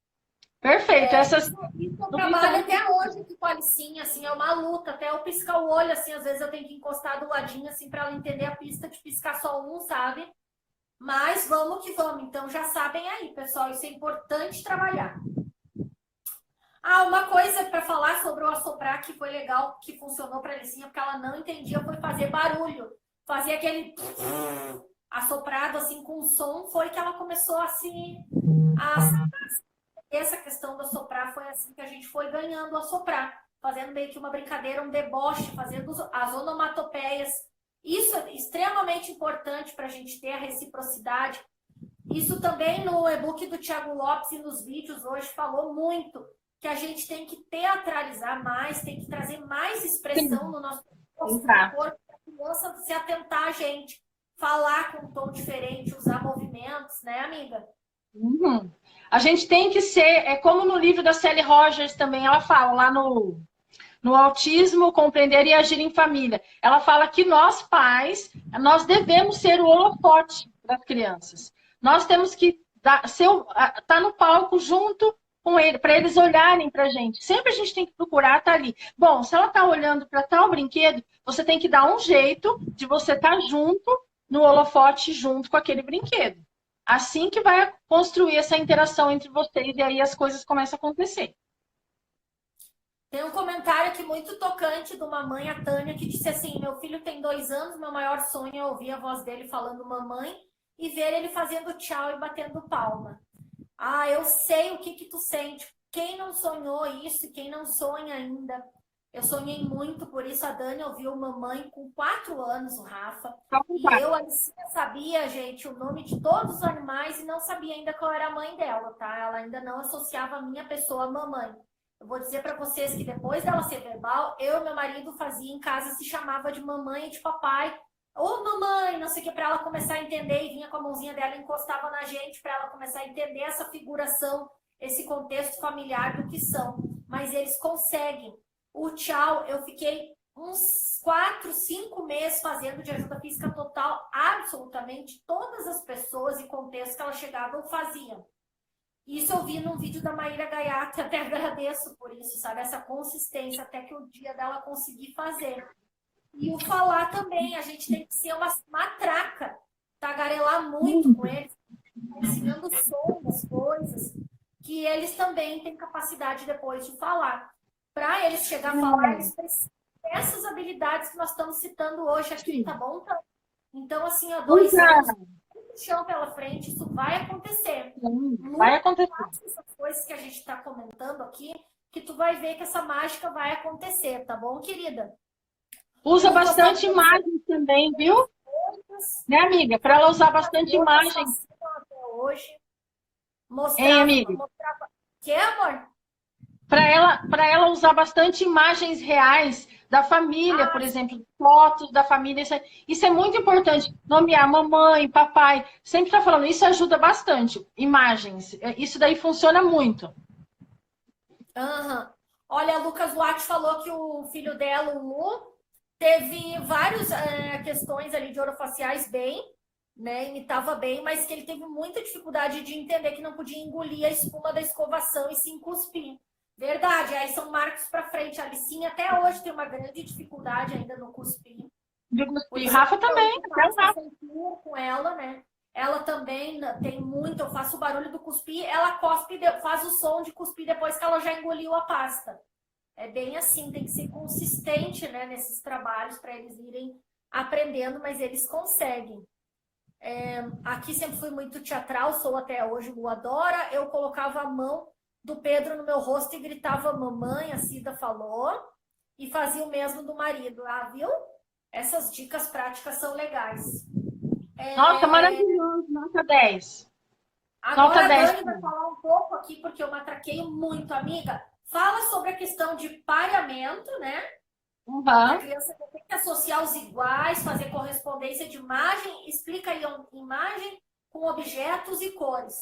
S2: Perfeito. Essas
S1: Isso eu
S2: dúvidas são
S1: trabalho
S2: muito
S1: até hoje aqui com a Alicinha, assim, é uma luta, até eu piscar o olho, assim, às vezes eu tenho que encostar do ladinho, assim, para ela entender a pista de piscar só um, sabe? Mas vamos que vamos, então já sabem aí, pessoal, isso é importante trabalhar. Ah, uma coisa para falar sobre o assoprar que foi legal, que funcionou para a Alicinha, porque ela não entendia, foi fazer barulho. Fazer aquele assoprado, assim, com som, foi que ela começou a se... Essa questão do assoprar foi assim que a gente foi ganhando o assoprar, fazendo meio que uma brincadeira, um deboche, fazendo as onomatopeias. Isso é extremamente importante para a gente ter a reciprocidade. Isso também no e-book do Thiago Lopes e nos vídeos hoje falou muito, que a gente tem que teatralizar mais, tem que trazer mais expressão no nosso corpo, para a criança se atentar a gente, falar com um tom diferente, usar movimentos, né, amiga?
S2: Uhum. A gente tem que ser, é como no livro da Sally Rogers também, ela fala lá no Autismo, Compreender e Agir em Família. Ela fala que nós, pais, nós devemos ser o holofote das crianças. Nós temos que estar no palco junto com ele, para eles olharem para a gente. Sempre a gente tem que procurar estar ali. Bom, se ela está olhando para tal brinquedo, você tem que dar um jeito de você estar junto no holofote, junto com aquele brinquedo. Assim que vai construir essa interação entre vocês e aí as coisas começam a acontecer.
S1: Tem um comentário aqui muito tocante de uma mãe, a Tânia, que disse assim: meu filho tem 2 anos, meu maior sonho é ouvir a voz dele falando mamãe e ver ele fazendo tchau e batendo palma. Ah, eu sei o que tu sente. Quem não sonhou isso, quem não sonha ainda. Eu sonhei muito, por isso a Dani ouviu mamãe com 4 anos, o Rafa. E eu assim, sabia, gente, o nome de todos os animais e não sabia ainda qual era a mãe dela, tá? Ela ainda não associava a minha pessoa à mamãe. Eu vou dizer para vocês que depois dela ser verbal, eu e meu marido fazia em casa, se chamava de mamãe e de papai. Ô mamãe, não sei o que, para ela começar a entender, e vinha com a mãozinha dela e encostava na gente para ela começar a entender essa figuração, esse contexto familiar do que são. Mas eles conseguem. O tchau, eu fiquei uns 4, 5 meses fazendo de ajuda física total, absolutamente todas as pessoas e contextos que ela chegava eu fazia. Isso eu vi num vídeo da Maíra Gaiato, até agradeço por isso, sabe? Essa consistência, até que o dia dela conseguir fazer. E o falar também, a gente tem que ser uma matraca, tagarelar muito com eles, ensinando o som das coisas, que eles também têm capacidade depois de falar. Para eles chegar a falar, eles precisam dessas habilidades que nós estamos citando hoje aqui, tá bom? Então, assim, há 2 anos, chão pela frente, isso vai acontecer.
S2: Vai acontecer.
S1: Essas coisas que a gente está comentando aqui, que tu vai ver que essa mágica vai acontecer, tá bom, querida?
S2: Usa bastante imagem também, viu? Né, amiga? Para ela usar bastante imagem.
S1: Até hoje. Mostrava,
S2: Hein, amiga?
S1: mostrava... Que, amor?
S2: Para ela usar bastante imagens reais da família, por exemplo, fotos da família. Isso é muito importante. Nomear mamãe, papai. Sempre está falando, isso ajuda bastante. Imagens. Isso daí funciona muito.
S1: Uhum. Olha, a Lucas Duarte falou que o filho dela, o Lu, teve várias questões ali de orofaciais bem, né? Imitava bem, mas que ele teve muita dificuldade de entender que não podia engolir a espuma da escovação e sim cuspir. Verdade, aí são marcos para frente. A Alicinha até hoje tem uma grande dificuldade ainda no cuspir.
S2: E Rafa também.
S1: Com ela, né? Ela também tem muito, eu faço o barulho do cuspir, ela cospe, faz o som de cuspir depois que ela já engoliu a pasta. É bem assim, tem que ser consistente, né, nesses trabalhos para eles irem aprendendo, mas eles conseguem. Aqui sempre fui muito teatral, sou até hoje, Lu adora. Eu colocava a mão do Pedro no meu rosto e gritava mamãe, a Cida falou, e fazia o mesmo do marido. Ah, viu? Essas dicas práticas são legais.
S2: Nossa, maravilhoso, nota 10.
S1: Agora
S2: nota
S1: a
S2: 10.
S1: Dani vai falar um pouco aqui, porque eu matraqueio muito, amiga. Fala sobre a questão de pareamento, né?
S2: Uhum.
S1: A criança tem que associar os iguais, fazer correspondência de imagem. Explica aí a imagem com objetos e cores.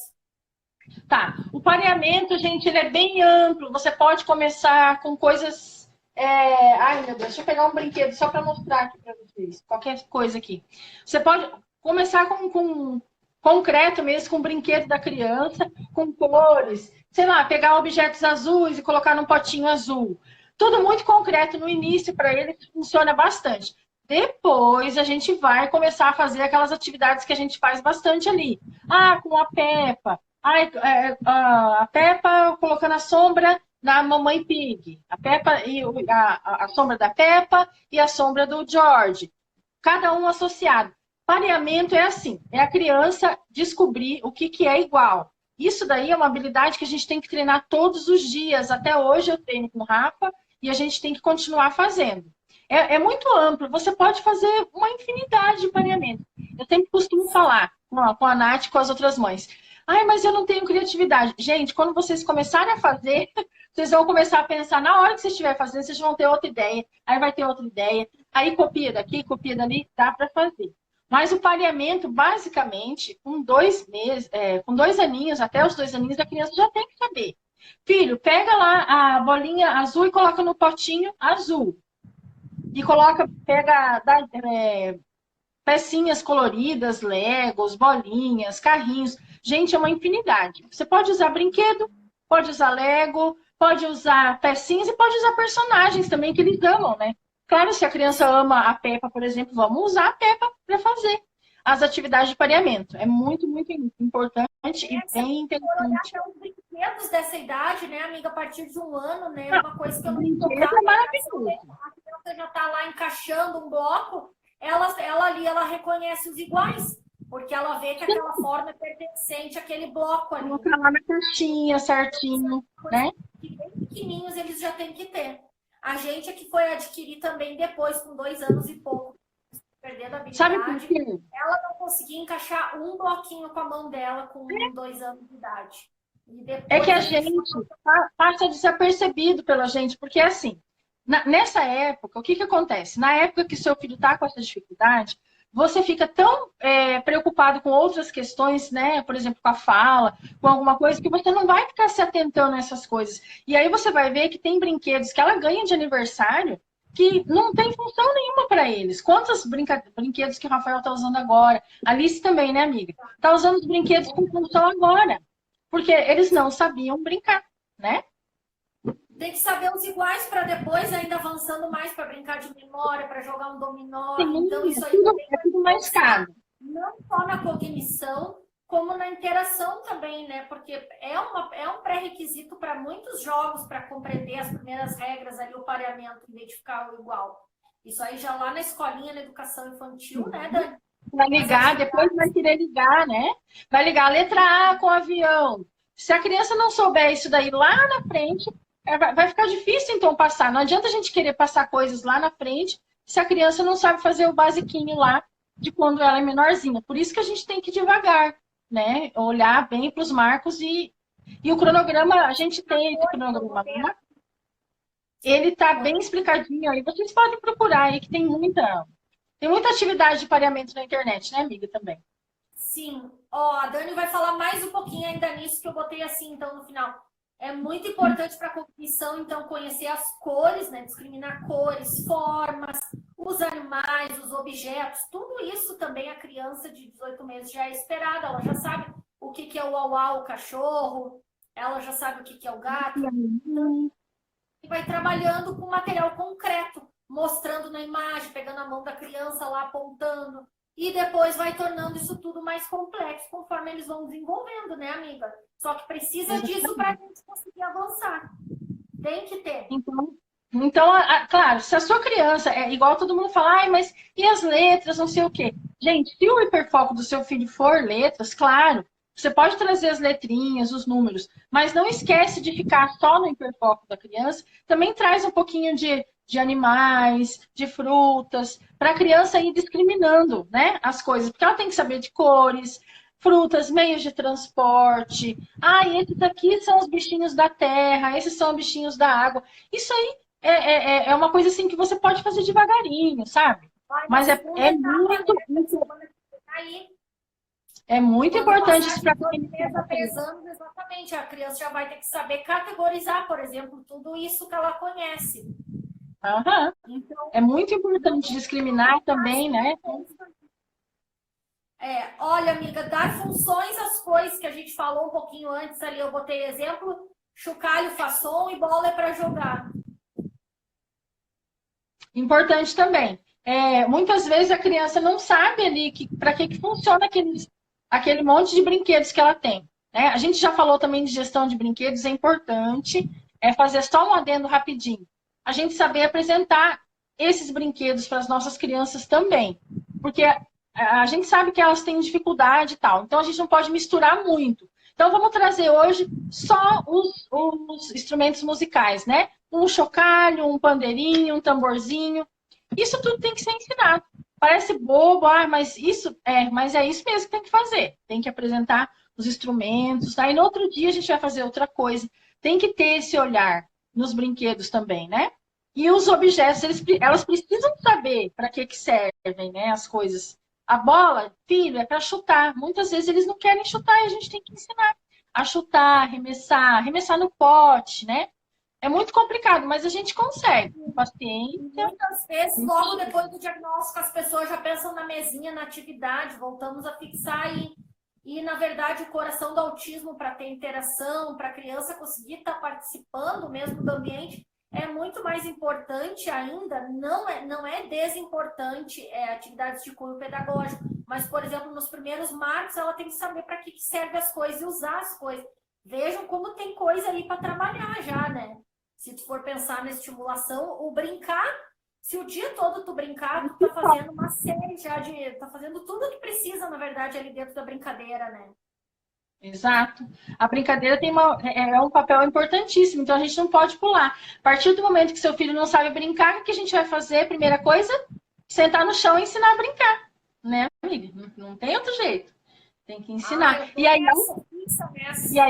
S2: Tá. O pareamento, gente, ele é bem amplo. Você pode começar com coisas Ai, meu Deus, deixa eu pegar um brinquedo só para mostrar aqui para vocês. Qualquer coisa aqui. Você pode começar com concreto mesmo, com o brinquedo da criança, com cores. Sei lá, pegar objetos azuis e colocar num potinho azul. Tudo muito concreto no início para ele, funciona bastante. Depois a gente vai começar a fazer aquelas atividades que a gente faz bastante ali. Com a Peppa. A Peppa colocando a sombra da Mamãe Pig. A Peppa e a sombra da Peppa e a sombra do George. Cada um associado. Pareamento é assim, é a criança descobrir o que é igual. Isso daí é uma habilidade que a gente tem que treinar todos os dias. Até hoje eu treino com o Rafa e a gente tem que continuar fazendo. É muito amplo, você pode fazer uma infinidade de pareamento. Eu sempre costumo falar com a Nath e com as outras mães. Mas eu não tenho criatividade. Gente, quando vocês começarem a fazer, vocês vão começar a pensar, na hora que vocês estiverem fazendo, vocês vão ter outra ideia, aí vai ter outra ideia, aí copia daqui, copia dali, dá para fazer. Mas o pareamento, basicamente, com 2 meses, com 2 aninhos, até os 2 aninhos, a criança já tem que saber. Filho, pega lá a bolinha azul e coloca no potinho azul. E pega pecinhas coloridas, legos, bolinhas, carrinhos. Gente, é uma infinidade. Você pode usar brinquedo, pode usar lego, pode usar pecinhas e pode usar personagens também que eles amam, né? Claro, se a criança ama a Peppa, por exemplo, vamos usar a Peppa para fazer as atividades de pareamento. É muito, muito importante e bem interessante.
S1: Até os brinquedos dessa idade, né, amiga? A partir de 1 ano, né? É uma coisa que eu não
S2: tocava. É maravilhoso.
S1: A criança já está lá encaixando um bloco, ela reconhece os iguais, porque ela vê que aquela forma é pertencente àquele bloco ali.
S2: Colocar lá na caixinha, certinho, né?
S1: Que bem pequenininhos eles já têm que ter. A gente é que foi adquirir também depois, com 2 anos e pouco, perdendo a habilidade.
S2: Sabe por quê?
S1: Ela não conseguia encaixar um bloquinho com a mão dela com 2 anos de idade.
S2: É que a gente passa desapercebido pela gente, porque assim, nessa época, o que acontece? Na época que seu filho está com essa dificuldade, você fica tão preocupado com outras questões, né? Por exemplo, com a fala, com alguma coisa, que você não vai ficar se atentando a essas coisas. E aí você vai ver que tem brinquedos que ela ganha de aniversário que não tem função nenhuma para eles. Quantos brinquedos que o Rafael está usando agora? A Alice também, né, amiga? Está usando os brinquedos com função agora. Porque eles não sabiam brincar, né?
S1: Tem que saber os iguais para depois, ainda avançando mais para brincar de memória, para jogar um dominó.
S2: Sim,
S1: então, isso aí
S2: é tudo mais caro.
S1: Não só na cognição, como na interação também, né? Porque é um pré-requisito para muitos jogos, para compreender as primeiras regras ali, o pareamento, identificar o igual. Isso aí já lá na escolinha, na educação infantil, né, Dani?
S2: Vai ligar, depois vai querer ligar, né? Vai ligar a letra A com o avião. Se a criança não souber isso daí lá na frente, vai ficar difícil, então, passar. Não adianta a gente querer passar coisas lá na frente se a criança não sabe fazer o basiquinho lá de quando ela é menorzinha. Por isso que a gente tem que ir devagar, né? Olhar bem para os marcos e o cronograma, a gente tem esse cronograma, né? Ele está bem explicadinho aí. Vocês podem procurar aí, que tem muita atividade de pareamento na internet, né, amiga, também?
S1: Sim. A Dani vai falar mais um pouquinho ainda nisso, que eu botei assim, então, no final. É muito importante para a cognição, então, conhecer as cores, né? Discriminar cores, formas, os animais, os objetos. Tudo isso também a criança de 18 meses já é esperada. Ela já sabe o que é o uau-uau, o cachorro. Ela já sabe o que é o gato. E vai trabalhando com material concreto, mostrando na imagem, pegando a mão da criança lá, apontando. E depois vai tornando isso tudo mais complexo, conforme eles vão desenvolvendo, né, amiga? Só que precisa disso para a gente conseguir avançar. Tem que ter.
S2: Então, claro, se a sua criança é igual todo mundo fala, mas e as letras, não sei o quê. Gente, se o hiperfoco do seu filho for letras, claro, você pode trazer as letrinhas, os números, mas não esquece de ficar só no hiperfoco da criança. Também traz um pouquinho de animais, de frutas, para a criança ir discriminando, né, as coisas, porque ela tem que saber de cores, frutas, meios de transporte. Esses aqui são os bichinhos da terra, esses são os bichinhos da água. Isso aí é uma coisa assim que você pode fazer devagarinho, sabe? Mas é muito importante isso para a
S1: 3 anos, exatamente. A criança já vai ter que saber categorizar, por exemplo, tudo isso que ela conhece.
S2: Aham.
S1: Então,
S2: É muito importante discriminar também, né?
S1: olha, amiga, dar funções às coisas que a gente falou um pouquinho antes ali, eu botei exemplo, chocalho, façon e bola é para jogar.
S2: Importante também. Muitas vezes a criança não sabe ali para que funciona aquele monte de brinquedos que ela tem. Né? A gente já falou também de gestão de brinquedos, é importante fazer só um adendo rapidinho. A gente saber apresentar esses brinquedos para as nossas crianças também. Porque a gente sabe que elas têm dificuldade e tal. Então a gente não pode misturar muito. Então vamos trazer hoje só os instrumentos musicais, né? Um chocalho, um pandeirinho, um tamborzinho. Isso tudo tem que ser ensinado. Parece bobo, mas é isso mesmo que tem que fazer. Tem que apresentar os instrumentos. Aí no outro dia a gente vai fazer outra coisa. Tem que ter esse olhar nos brinquedos também, né? E os objetos, elas precisam saber para que servem, né? As coisas. A bola, filho, é para chutar. Muitas vezes eles não querem chutar e a gente tem que ensinar a chutar, arremessar no pote, né? É muito complicado, mas a gente consegue. Com paciência.
S1: Muitas vezes, logo depois do diagnóstico, as pessoas já pensam na mesinha, na atividade, voltamos a fixar e na verdade, o coração do autismo, para ter interação, para a criança conseguir estar participando mesmo do ambiente, é muito mais importante ainda, não é desimportante atividades de cunho pedagógico, mas, por exemplo, nos primeiros marcos, ela tem que saber para que servem as coisas e usar as coisas. Vejam como tem coisa ali para trabalhar já, né? Se tu for pensar na estimulação, o brincar, se o dia todo tu brincar, tu tá fazendo uma série já tá fazendo tudo o que precisa, na verdade, ali dentro da brincadeira, né?
S2: Exato. A brincadeira é um papel importantíssimo, então a gente não pode pular. A partir do momento que seu filho não sabe brincar, o que a gente vai fazer? Primeira coisa, sentar no chão e ensinar a brincar, né, amiga? Não tem outro jeito. Tem que ensinar. E aí,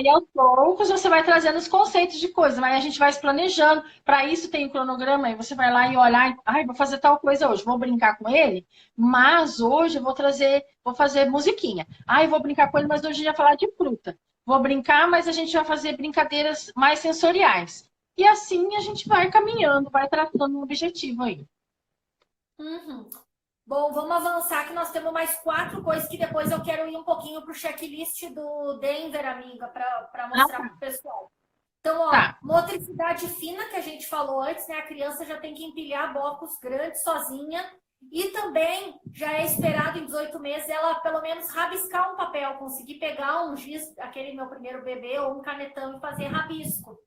S2: aos poucos, você vai trazendo os conceitos de coisa, mas a gente vai se planejando. Para isso tem o cronograma, aí você vai lá e olhar, vou fazer tal coisa hoje, vou brincar com ele, mas hoje eu vou fazer musiquinha. Vou brincar com ele, mas hoje a gente vai falar de fruta. Vou brincar, mas a gente vai fazer brincadeiras mais sensoriais. E assim a gente vai caminhando, vai traçando um objetivo aí.
S1: Uhum. Bom, vamos avançar que nós temos mais 4 coisas que depois eu quero ir um pouquinho para o checklist do Denver, amiga, para mostrar para o pessoal. Então, motricidade fina, que a gente falou antes, né? A criança já tem que empilhar blocos grandes sozinha. E também já é esperado em 18 meses ela pelo menos rabiscar um papel, conseguir pegar um giz, aquele meu primeiro bebê, ou um canetão e fazer rabisco.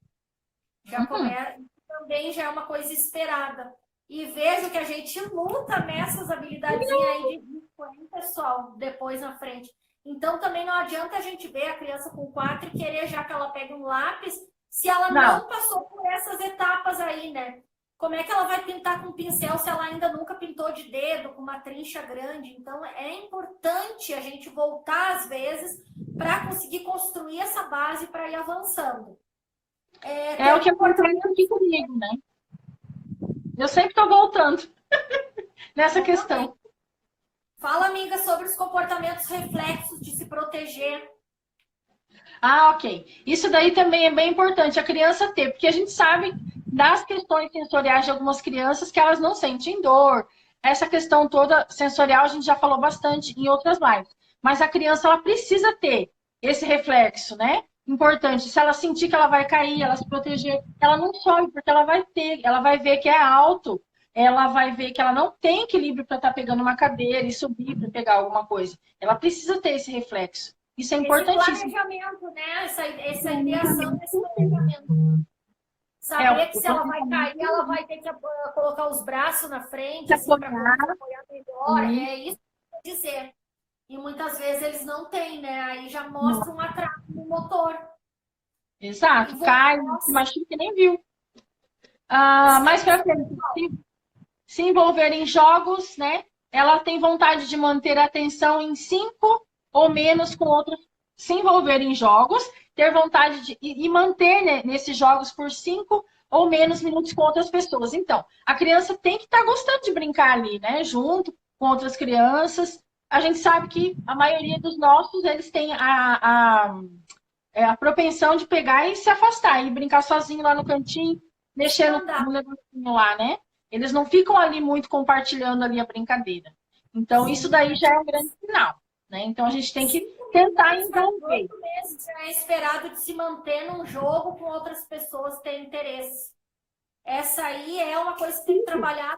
S1: Já começa, também já é uma coisa esperada. E vejo que a gente luta nessas habilidades aí de risco, hein, pessoal, depois na frente. Então, também não adianta a gente ver a criança com 4 e querer já que ela pegue um lápis, se ela não passou por essas etapas aí, né? Como é que ela vai pintar com pincel se ela ainda nunca pintou de dedo, com uma trincha grande? Então, é importante a gente voltar, às vezes, para conseguir construir essa base para ir avançando.
S2: É o que acontece aqui comigo, né? Eu sempre estou voltando nessa questão.
S1: Fala, amiga, sobre os comportamentos reflexos de se proteger.
S2: Ok. Isso daí também é bem importante a criança ter, porque a gente sabe das questões sensoriais de algumas crianças que elas não sentem dor. Essa questão toda sensorial a gente já falou bastante em outras lives. Mas a criança, ela precisa ter esse reflexo, né? Importante. Se ela sentir que ela vai cair, ela se proteger, ela não sobe, porque ela vai ver que é alto, ela vai ver que ela não tem equilíbrio para estar pegando uma cadeira e subir para pegar alguma coisa. Ela precisa ter esse reflexo. Isso é importantíssimo.
S1: Esse planejamento, né? Essa ideação desse planejamento. Saber que se ela vai cair, ela vai ter que colocar os braços na frente, assim, para apoiar melhor. É isso que eu quero dizer. E muitas vezes eles não têm, né? Aí já mostra um atraso no motor.
S2: Exato, cai, se machuca e nem viu. Mais pra frente, se envolver em jogos, né? Ela tem vontade de manter a atenção em 5 ou menos com outros. Se envolver em jogos, ter vontade de e manter, né, nesses jogos por 5 ou menos minutos com outras pessoas. Então, a criança tem que estar gostando de brincar ali, né? Junto com outras crianças. A gente sabe que a maioria dos nossos, eles têm a propensão de pegar e se afastar, e brincar sozinho lá no cantinho, mexendo no negocinho lá, né? Eles não ficam ali muito compartilhando ali a brincadeira. Então, isso daí já é um grande sinal, né? Então, a gente tem que tentar envolver.
S1: 8 meses já é esperado de se manter num jogo com outras pessoas que têm interesse. Essa aí é uma coisa que tem que trabalhar.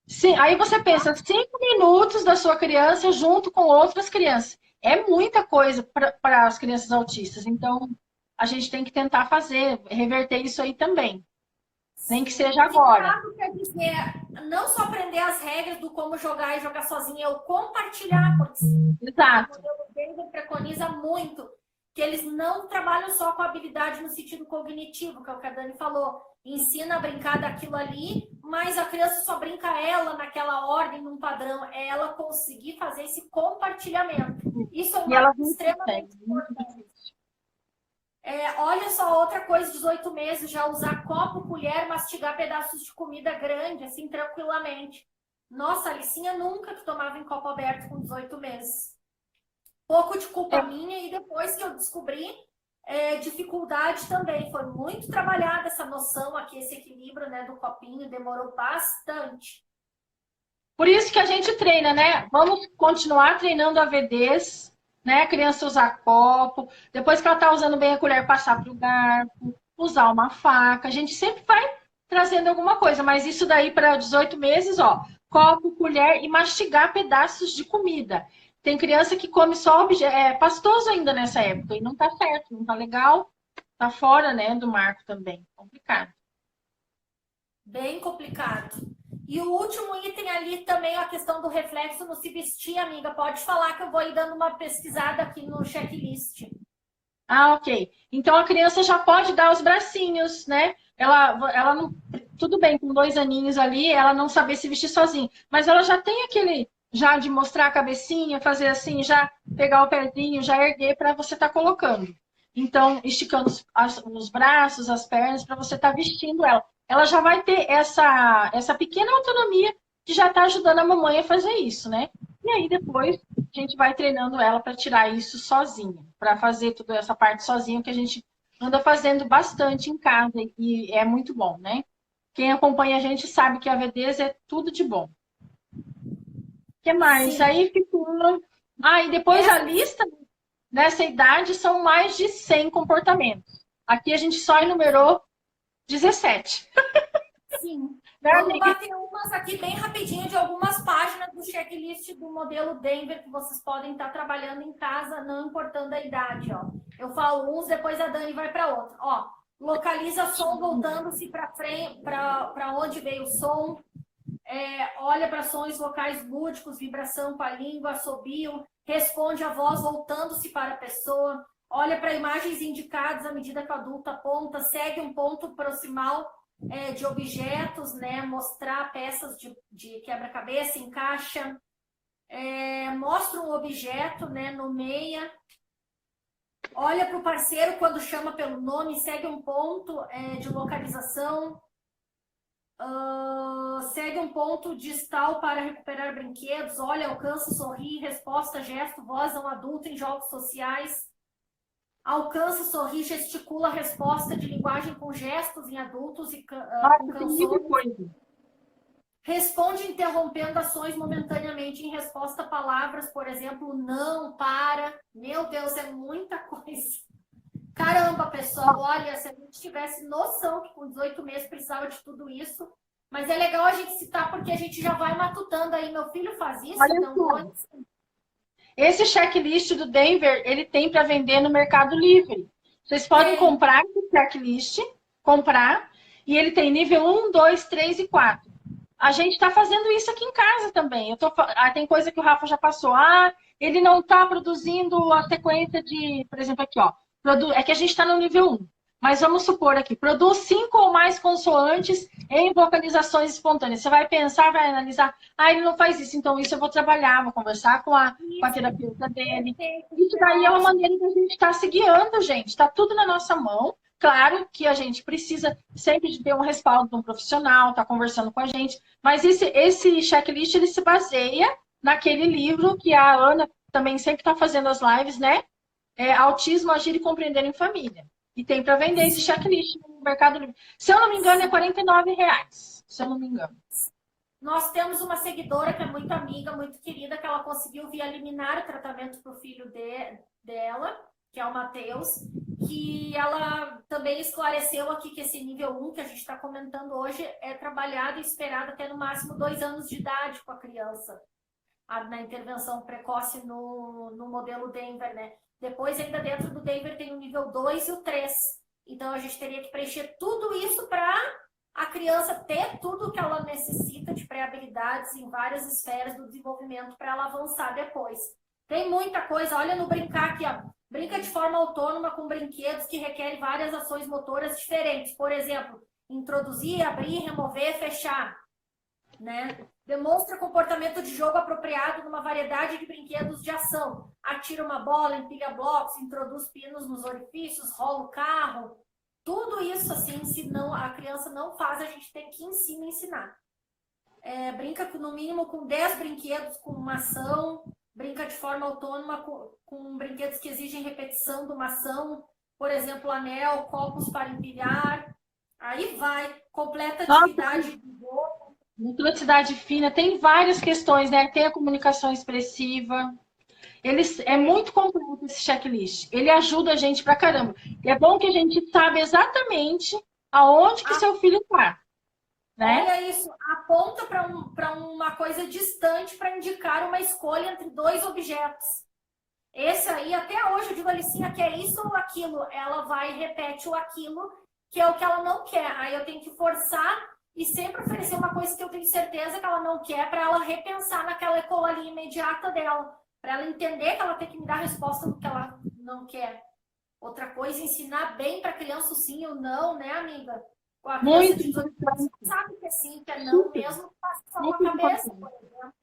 S2: Sim, aí você pensa, 5 minutos da sua criança junto com outras crianças. É muita coisa para as crianças autistas. Então, a gente tem que tentar fazer, reverter isso aí também. Nem que seja agora.
S1: Quer dizer, não só aprender as regras do como jogar e jogar sozinho, é o compartilhar, porque
S2: Exato.
S1: o modelo Denver preconiza muito que eles não trabalham só com habilidade no sentido cognitivo, que é o que a Dani falou. Ensina a brincar daquilo ali, mas a criança só brinca ela naquela ordem, num padrão. É ela conseguir fazer esse compartilhamento. Isso é uma extremamente importante. Olha só, outra coisa, 18 meses, já usar copo, colher, mastigar pedaços de comida grande, assim, tranquilamente. Nossa, a Alicinha nunca que tomava em copo aberto com 18 meses. Pouco de culpa minha, e depois que eu descobri, dificuldade também. Foi muito trabalhada essa noção aqui, esse equilíbrio, né, do copinho, demorou bastante.
S2: Por isso que a gente treina, né? Vamos continuar treinando AVDs, né? A criança usar copo, depois que ela tá usando bem a colher, passar para o garfo, usar uma faca. A gente sempre vai trazendo alguma coisa, mas isso daí para 18 meses, ó, copo, colher e mastigar pedaços de comida. Tem criança que come só pastoso ainda nessa época e não tá certo, não tá legal, tá fora, né, do marco também. Complicado.
S1: Bem complicado. E o último item ali também, a questão do reflexo no se vestir, amiga. Pode falar que eu vou ir dando uma pesquisada aqui no checklist.
S2: Ah, ok. Então a criança já pode dar os bracinhos, né? Ela não. Tudo bem, com 2 aninhos ali, ela não saber se vestir sozinha. Mas ela já tem aquele. Já de mostrar a cabecinha, fazer assim, já pegar o pezinho, já erguer para você estar colocando. Então, esticando os braços, as pernas, para você estar vestindo ela. Ela já vai ter essa pequena autonomia que já está ajudando a mamãe a fazer isso, né? E aí depois a gente vai treinando ela para tirar isso sozinha, para fazer toda essa parte sozinha, que a gente anda fazendo bastante em casa e é muito bom, né? Quem acompanha a gente sabe que a VDs é tudo de bom. O que mais? Sim. Aí ficou. E depois a lista nessa idade são mais de 100 comportamentos. Aqui a gente só enumerou 17.
S1: Sim. Vamos bater umas aqui bem rapidinho de algumas páginas do checklist do modelo Denver que vocês podem estar trabalhando em casa, não importando a idade. Ó. Eu falo uns, depois a Dani vai para outra. Ó, localiza som voltando-se para frente, para onde veio o som. Olha para sons vocais lúdicos, vibração com a língua, assobio. Responde a voz voltando-se para a pessoa. Olha para imagens indicadas à medida que o adulto aponta. Segue um ponto proximal de objetos, né? Mostrar peças de quebra-cabeça, encaixa. Mostra um objeto, né? Nomeia. Olha para o parceiro quando chama pelo nome. Segue um ponto de localização. Segue um ponto distal para recuperar brinquedos. Olha, alcança, sorri, resposta, gesto, voz a um adulto em jogos sociais. Alcança, sorri, gesticula, resposta de linguagem com gestos em adultos e com canções. Responde interrompendo ações momentaneamente em resposta a palavras, por exemplo, não, para. Meu Deus, é muita coisa. Caramba, pessoal, olha, se a gente tivesse noção que com 18 meses precisava de tudo isso, mas é legal a gente citar porque a gente já vai matutando aí. Meu filho faz isso,
S2: olha
S1: então...
S2: Esse checklist do Denver, ele tem para vender no Mercado Livre. Vocês podem comprar esse checklist, e ele tem nível 1, 2, 3 e 4. A gente está fazendo isso aqui em casa também. Tem coisa que o Rafa já passou. Ele não está produzindo a sequência de... Por exemplo, aqui, ó. É que a gente está no nível 1. Mas vamos supor aqui, produz 5 ou mais consoantes em vocalizações espontâneas. Você vai pensar, vai analisar, ele não faz isso, então isso eu vou trabalhar, vou conversar com a terapeuta dele. Isso daí é uma maneira que a gente está se guiando, gente. Está tudo na nossa mão. Claro que a gente precisa sempre de ter um respaldo de um profissional, estar conversando com a gente. Mas esse checklist, ele se baseia naquele livro que a Ana também sempre está fazendo as lives, né? Autismo, Agir e Compreender em Família. E tem para vender esse checklist no Mercado Livre. Se eu não me engano, é R$ 49, se eu não me engano.
S1: Nós temos uma seguidora que é muito amiga, muito querida, que ela conseguiu via liminar o tratamento para o filho dela, que é o Matheus, que ela também esclareceu aqui que esse nível 1 que a gente está comentando hoje é trabalhado e esperado até no máximo 2 anos de idade com a criança, na intervenção precoce no modelo Denver, né? Depois, ainda dentro do Denver, tem o nível 2 e o 3. Então, a gente teria que preencher tudo isso para a criança ter tudo que ela necessita de pré-habilidades em várias esferas do desenvolvimento para ela avançar depois. Tem muita coisa, olha no brincar aqui, ó. Brinca de forma autônoma com brinquedos que requerem várias ações motoras diferentes. Por exemplo, introduzir, abrir, remover, fechar, né? Demonstra comportamento de jogo apropriado numa variedade de brinquedos de ação. Atira uma bola, empilha blocos, introduz pinos nos orifícios, rola o carro. Tudo isso, assim, se não, a criança não faz, a gente tem que ensinar. Brinca no mínimo com 10 brinquedos com uma ação. Brinca de forma autônoma com brinquedos que exigem repetição de uma ação. Por exemplo, anel, copos para empilhar. Aí vai, completa atividade de jogo.
S2: Motricidade fina, tem várias questões, né? Tem a comunicação expressiva. É muito completo esse checklist. Ele ajuda a gente pra caramba. E é bom que a gente sabe exatamente aonde que seu filho está. Né?
S1: Olha isso, aponta para uma coisa distante para indicar uma escolha entre 2 objetos. Esse aí, até hoje, eu digo, Alicinha, quer isso ou aquilo? Ela vai e repete o aquilo, que é o que ela não quer. Aí eu tenho que forçar e sempre oferecer uma coisa que eu tenho certeza que ela não quer, para ela repensar naquela ecolalia imediata dela, para ela entender que ela tem que me dar a resposta do que ela não quer. Outra coisa, ensinar bem para a criança o sim ou não, né, amiga? Com a criança de 18 anos, sabe que é sim, que é não, mesmo que passa só com a cabeça, por exemplo.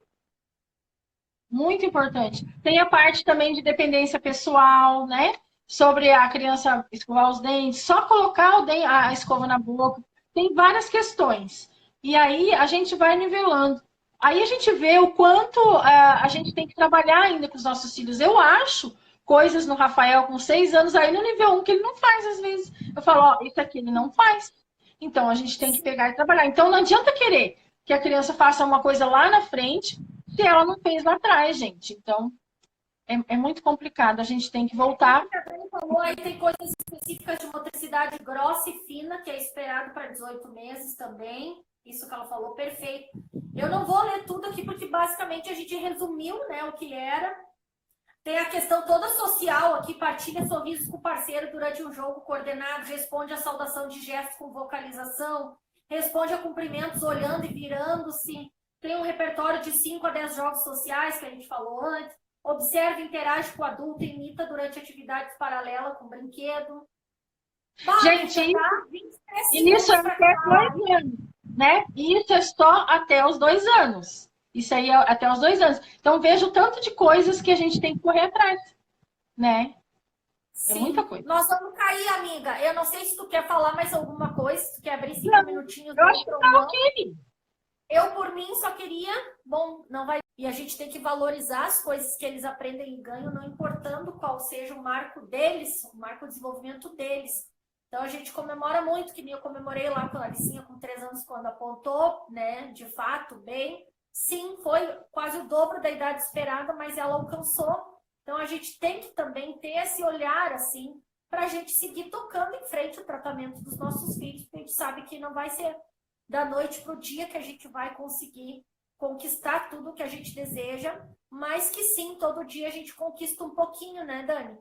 S2: Muito importante. Tem a parte também de dependência pessoal, né? Sobre a criança escovar os dentes, só colocar a escova na boca. Tem várias questões. E aí a gente vai nivelando. Aí a gente vê o quanto a gente tem que trabalhar ainda com os nossos filhos. Eu acho coisas no Rafael com 6 anos aí no nível 1 que ele não faz às vezes. Eu falo, ó, isso aqui ele não faz. Então a gente tem que pegar e trabalhar. Então não adianta querer que a criança faça uma coisa lá na frente se ela não fez lá atrás, gente. Então é muito complicado. A gente tem que voltar.
S1: Aí tem coisas específicas de motricidade grossa e fina, que é esperado para 18 meses também. Isso que ela falou, perfeito. Eu não vou ler tudo aqui, porque basicamente a gente resumiu, né, o que era. Tem a questão toda social aqui, partilha sorrisos com o parceiro durante um jogo coordenado, responde a saudação de gestos com vocalização, responde a cumprimentos olhando e virando-se. Tem um repertório de 5 a 10 jogos sociais, que a gente falou antes. Observa e interage com o adulto e imita durante atividades paralelas com brinquedo.
S2: Gente, isso é até 2 anos, né? Isso é só até os 2 anos. Isso aí é até os 2 anos. Então, veja o tanto de coisas que a gente tem que correr atrás, né?
S1: Sim.
S2: É muita coisa.
S1: Nós vamos cair, amiga. Eu não sei se tu quer falar mais alguma coisa, se tu quer abrir 5 minutinhos.
S2: Eu acho que tá ok.
S1: Eu, por mim, só queria... Bom, não vai... E a gente tem que valorizar as coisas que eles aprendem e ganham, não importando qual seja o marco deles, o marco de desenvolvimento deles. Então, a gente comemora muito, que nem eu comemorei lá com a Alicinha com 3 anos, quando apontou, né, de fato, bem. Sim, foi quase o dobro da idade esperada, mas ela alcançou. Então, a gente tem que também ter esse olhar, assim, para a gente seguir tocando em frente o tratamento dos nossos filhos, porque a gente sabe que não vai ser da noite para o dia que a gente vai conseguir conquistar tudo que a gente deseja, mas que sim, todo dia a gente conquista um pouquinho, né, Dani?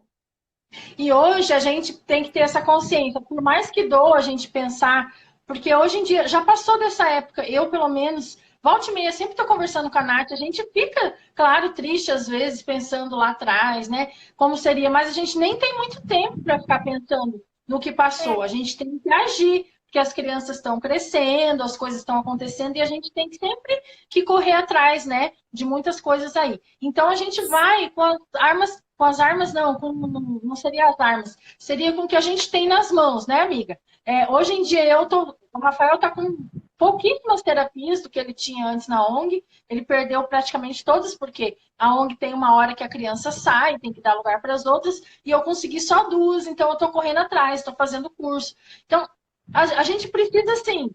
S2: E hoje a gente tem que ter essa consciência, por mais que doa a gente pensar, porque hoje em dia, já passou dessa época, eu pelo menos, volta e meia, sempre estou conversando com a Nath, a gente fica, claro, triste às vezes, pensando lá atrás, né, como seria, mas a gente nem tem muito tempo para ficar pensando no que passou, a gente tem que agir, porque as crianças estão crescendo, as coisas estão acontecendo e a gente tem sempre que correr atrás, né, de muitas coisas aí. Então a gente vai com as armas não, não seria as armas, seria com o que a gente tem nas mãos, né, amiga? Hoje em dia o Rafael tá com pouquíssimas terapias do que ele tinha antes na ONG. Ele perdeu praticamente todas, porque a ONG tem uma hora que a criança sai, tem que dar lugar para as outras, e eu consegui só 2, então eu estou correndo atrás, estou fazendo curso. Então, a gente precisa, assim,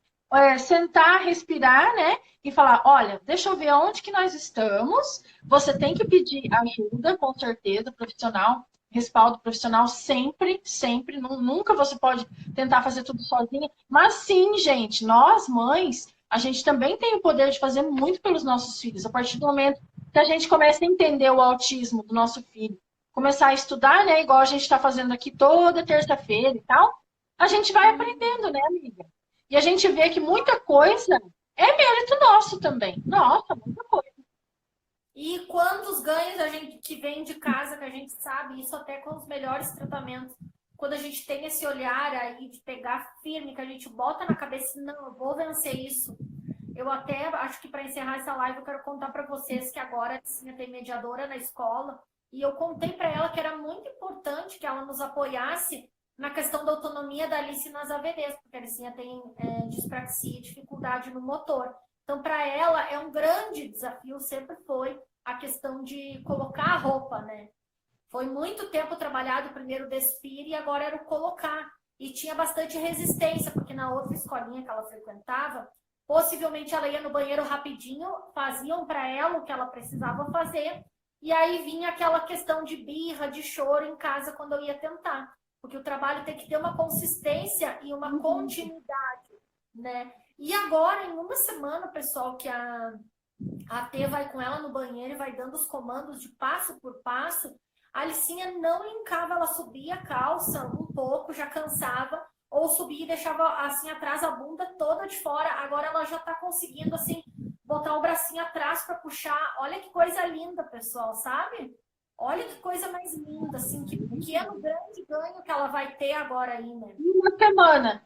S2: sentar, respirar, né? E falar, olha, deixa eu ver onde que nós estamos. Você tem que pedir ajuda, com certeza, profissional, respaldo profissional sempre, sempre. Nunca você pode tentar fazer tudo sozinha. Mas sim, gente, nós, mães, a gente também tem o poder de fazer muito pelos nossos filhos. A partir do momento que a gente começa a entender o autismo do nosso filho, começar a estudar, né? Igual a gente está fazendo aqui toda terça-feira e tal, a gente vai aprendendo, né, amiga? E a gente vê que muita coisa é mérito nosso também. Nossa, muita coisa.
S1: E quantos ganhos a gente que vem de casa, que a gente sabe, isso até com os melhores tratamentos, quando a gente tem esse olhar aí de pegar firme, que a gente bota na cabeça, não, eu vou vencer isso. Eu até acho que para encerrar essa live, eu quero contar para vocês que agora a Alicinha tem mediadora na escola, e eu contei para ela que era muito importante que ela nos apoiasse na questão da autonomia da Alice nas AVDs, porque a Alicinha tem dispraxia e dificuldade no motor. Então, para ela, é um grande desafio, sempre foi, a questão de colocar a roupa, né? Foi muito tempo trabalhado primeiro o desfile e agora era o colocar. E tinha bastante resistência, porque na outra escolinha que ela frequentava, possivelmente ela ia no banheiro rapidinho, faziam para ela o que ela precisava fazer, e aí vinha aquela questão de birra, de choro em casa quando eu ia tentar. Porque o trabalho tem que ter uma consistência e uma continuidade, né? E agora, em uma semana, pessoal, que a T vai com ela no banheiro e vai dando os comandos de passo por passo, a Alicinha não linkava, ela subia a calça um pouco, já cansava, ou subia e deixava assim atrás a bunda toda de fora. Agora ela já está conseguindo assim botar o bracinho atrás para puxar. Olha que coisa linda, pessoal, sabe? Olha que coisa mais linda, assim, que pequeno, grande ganho que ela vai ter agora aí, né?
S2: Uma semana.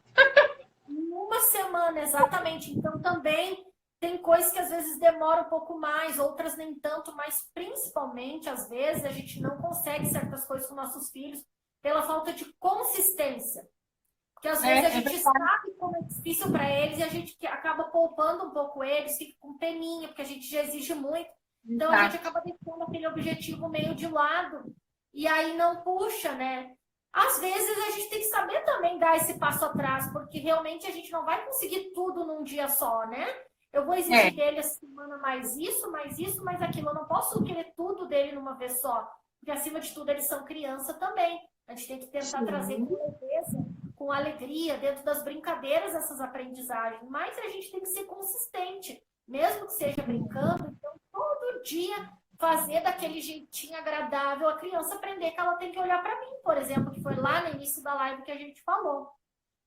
S1: Uma semana, exatamente. Então, também tem coisas que às vezes demoram um pouco mais, outras nem tanto, mas principalmente, às vezes, a gente não consegue certas coisas com nossos filhos pela falta de consistência. Porque às vezes a gente sabe como é difícil para eles e a gente acaba poupando um pouco eles, fica com peninha, porque a gente já exige muito. Então, a gente acaba deixando aquele objetivo meio de lado e aí não puxa, né? Às vezes a gente tem que saber também dar esse passo atrás, porque realmente a gente não vai conseguir tudo num dia só, né? Eu vou exigir dele essa semana mais isso, mais aquilo. Eu não posso querer tudo dele numa vez só, porque acima de tudo eles são criança também. A gente tem que tentar trazer com leveza, com alegria, dentro das brincadeiras essas aprendizagens. Mas a gente tem que ser consistente, mesmo que seja brincando. Então, todo dia fazer daquele jeitinho agradável a criança aprender que ela tem que olhar para mim, por exemplo, que foi lá no início da live que a gente falou.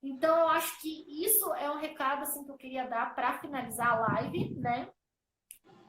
S1: Então, eu acho que isso é um recado assim, que eu queria dar para finalizar a live, né?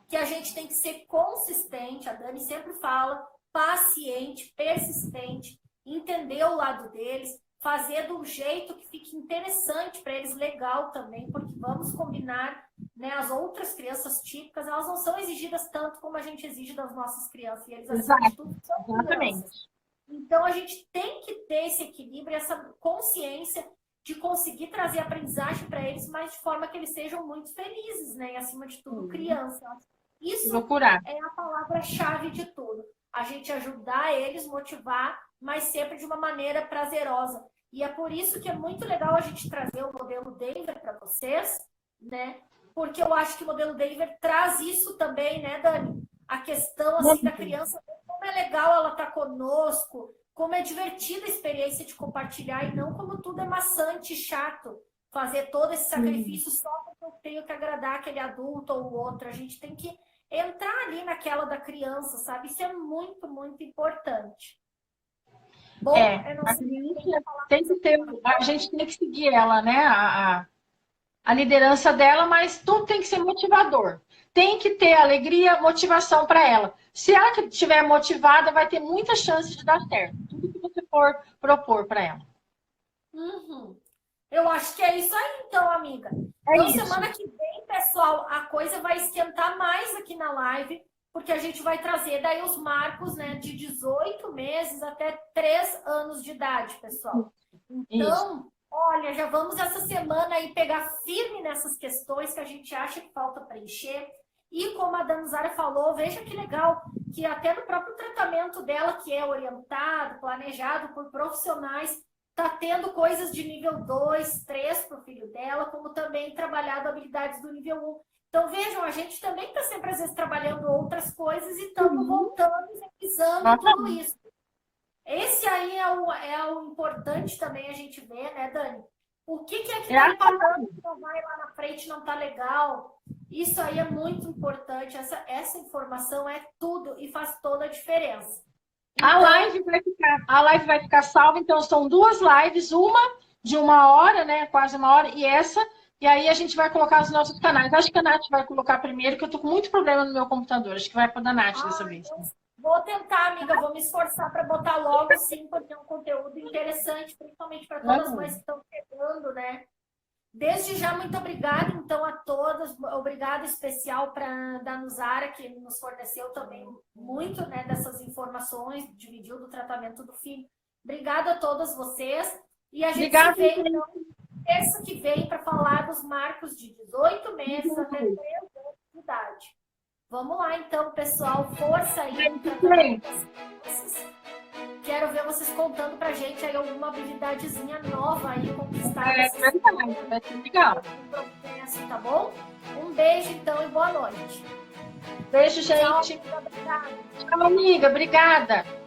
S1: Que a gente tem que ser consistente, a Dani sempre fala, paciente, persistente, entender o lado deles, fazer do jeito que fique interessante para eles, legal também, porque vamos combinar, né, as outras crianças típicas, elas não são exigidas tanto como a gente exige das nossas crianças, e eles, acima de tudo, são crianças. Então, a gente tem que ter esse equilíbrio, essa consciência de conseguir trazer aprendizagem para eles, mas de forma que eles sejam muito felizes, né, e acima de tudo, crianças. Isso é a palavra-chave de tudo. A gente ajudar eles, motivar, mas sempre de uma maneira prazerosa. E é por isso que é muito legal a gente trazer o modelo Denver para vocês, né? Porque eu acho que o modelo Denver traz isso também, né, Dani? A questão assim, da criança, como é legal ela estar conosco, como é divertida a experiência de compartilhar e não como tudo é maçante e chato. Fazer todo esse sacrifício só porque eu tenho que agradar aquele adulto ou o outro. A gente tem que entrar ali naquela da criança, sabe? Isso é muito, muito importante. Bom, eu não sei
S2: tem que ter, a gente tem que seguir ela, né? A liderança dela, mas tudo tem que ser motivador. Tem que ter alegria, motivação para ela. Se ela estiver motivada, vai ter muita chance de dar certo. Tudo que você for propor para ela.
S1: Eu acho que é isso aí, então, amiga. Então, semana que vem, pessoal, a coisa vai esquentar mais aqui na live, porque a gente vai trazer daí os marcos, né, de 18 meses até 3 anos de idade, pessoal. Então, Olha, já vamos essa semana aí pegar firme nessas questões que a gente acha que falta preencher. E como a Danuzara falou, veja que legal que até no próprio tratamento dela, que é orientado, planejado por profissionais, está tendo coisas de nível 2, 3 para o filho dela, como também trabalhado habilidades do nível 1. Então, vejam, a gente também está sempre, às vezes, trabalhando outras coisas e estamos voltando e revisando tudo isso. Esse aí é o importante também a gente ver, né, Dani? O que é que está empatando que não vai lá na frente, não está legal? Isso aí é muito importante. Essa informação é tudo e faz toda a diferença. Então,
S2: a live vai ficar salva, então são 2 lives, uma de 1 hora, né? Quase 1 hora, e essa. E aí a gente vai colocar os nossos canais. Acho que a Nath vai colocar primeiro, que eu tô com muito problema no meu computador. Acho que vai para a Nath dessa vez.
S1: Vou tentar, amiga, vou me esforçar para botar logo, sim, porque é um conteúdo interessante, principalmente para todas as mães que estão chegando, né? Desde já, muito obrigada, então, a todas. Obrigada especial para a Danuzara, que nos forneceu também muito, né, dessas informações, dividiu do tratamento do filho. Obrigada a todas vocês. E a gente se vê, então, terça que vem para falar dos marcos de 18 meses até 3 anos de idade. Vamos lá, então, pessoal. Força aí no tratamento das crianças. Quero ver vocês contando pra gente aí alguma habilidadezinha nova aí conquistada.
S2: Vai ser legal.
S1: Tá bom? Um beijo, então, e boa noite.
S2: Beijo, gente.
S1: Tchau, amiga. Obrigada.
S2: Tchau, amiga. Obrigada.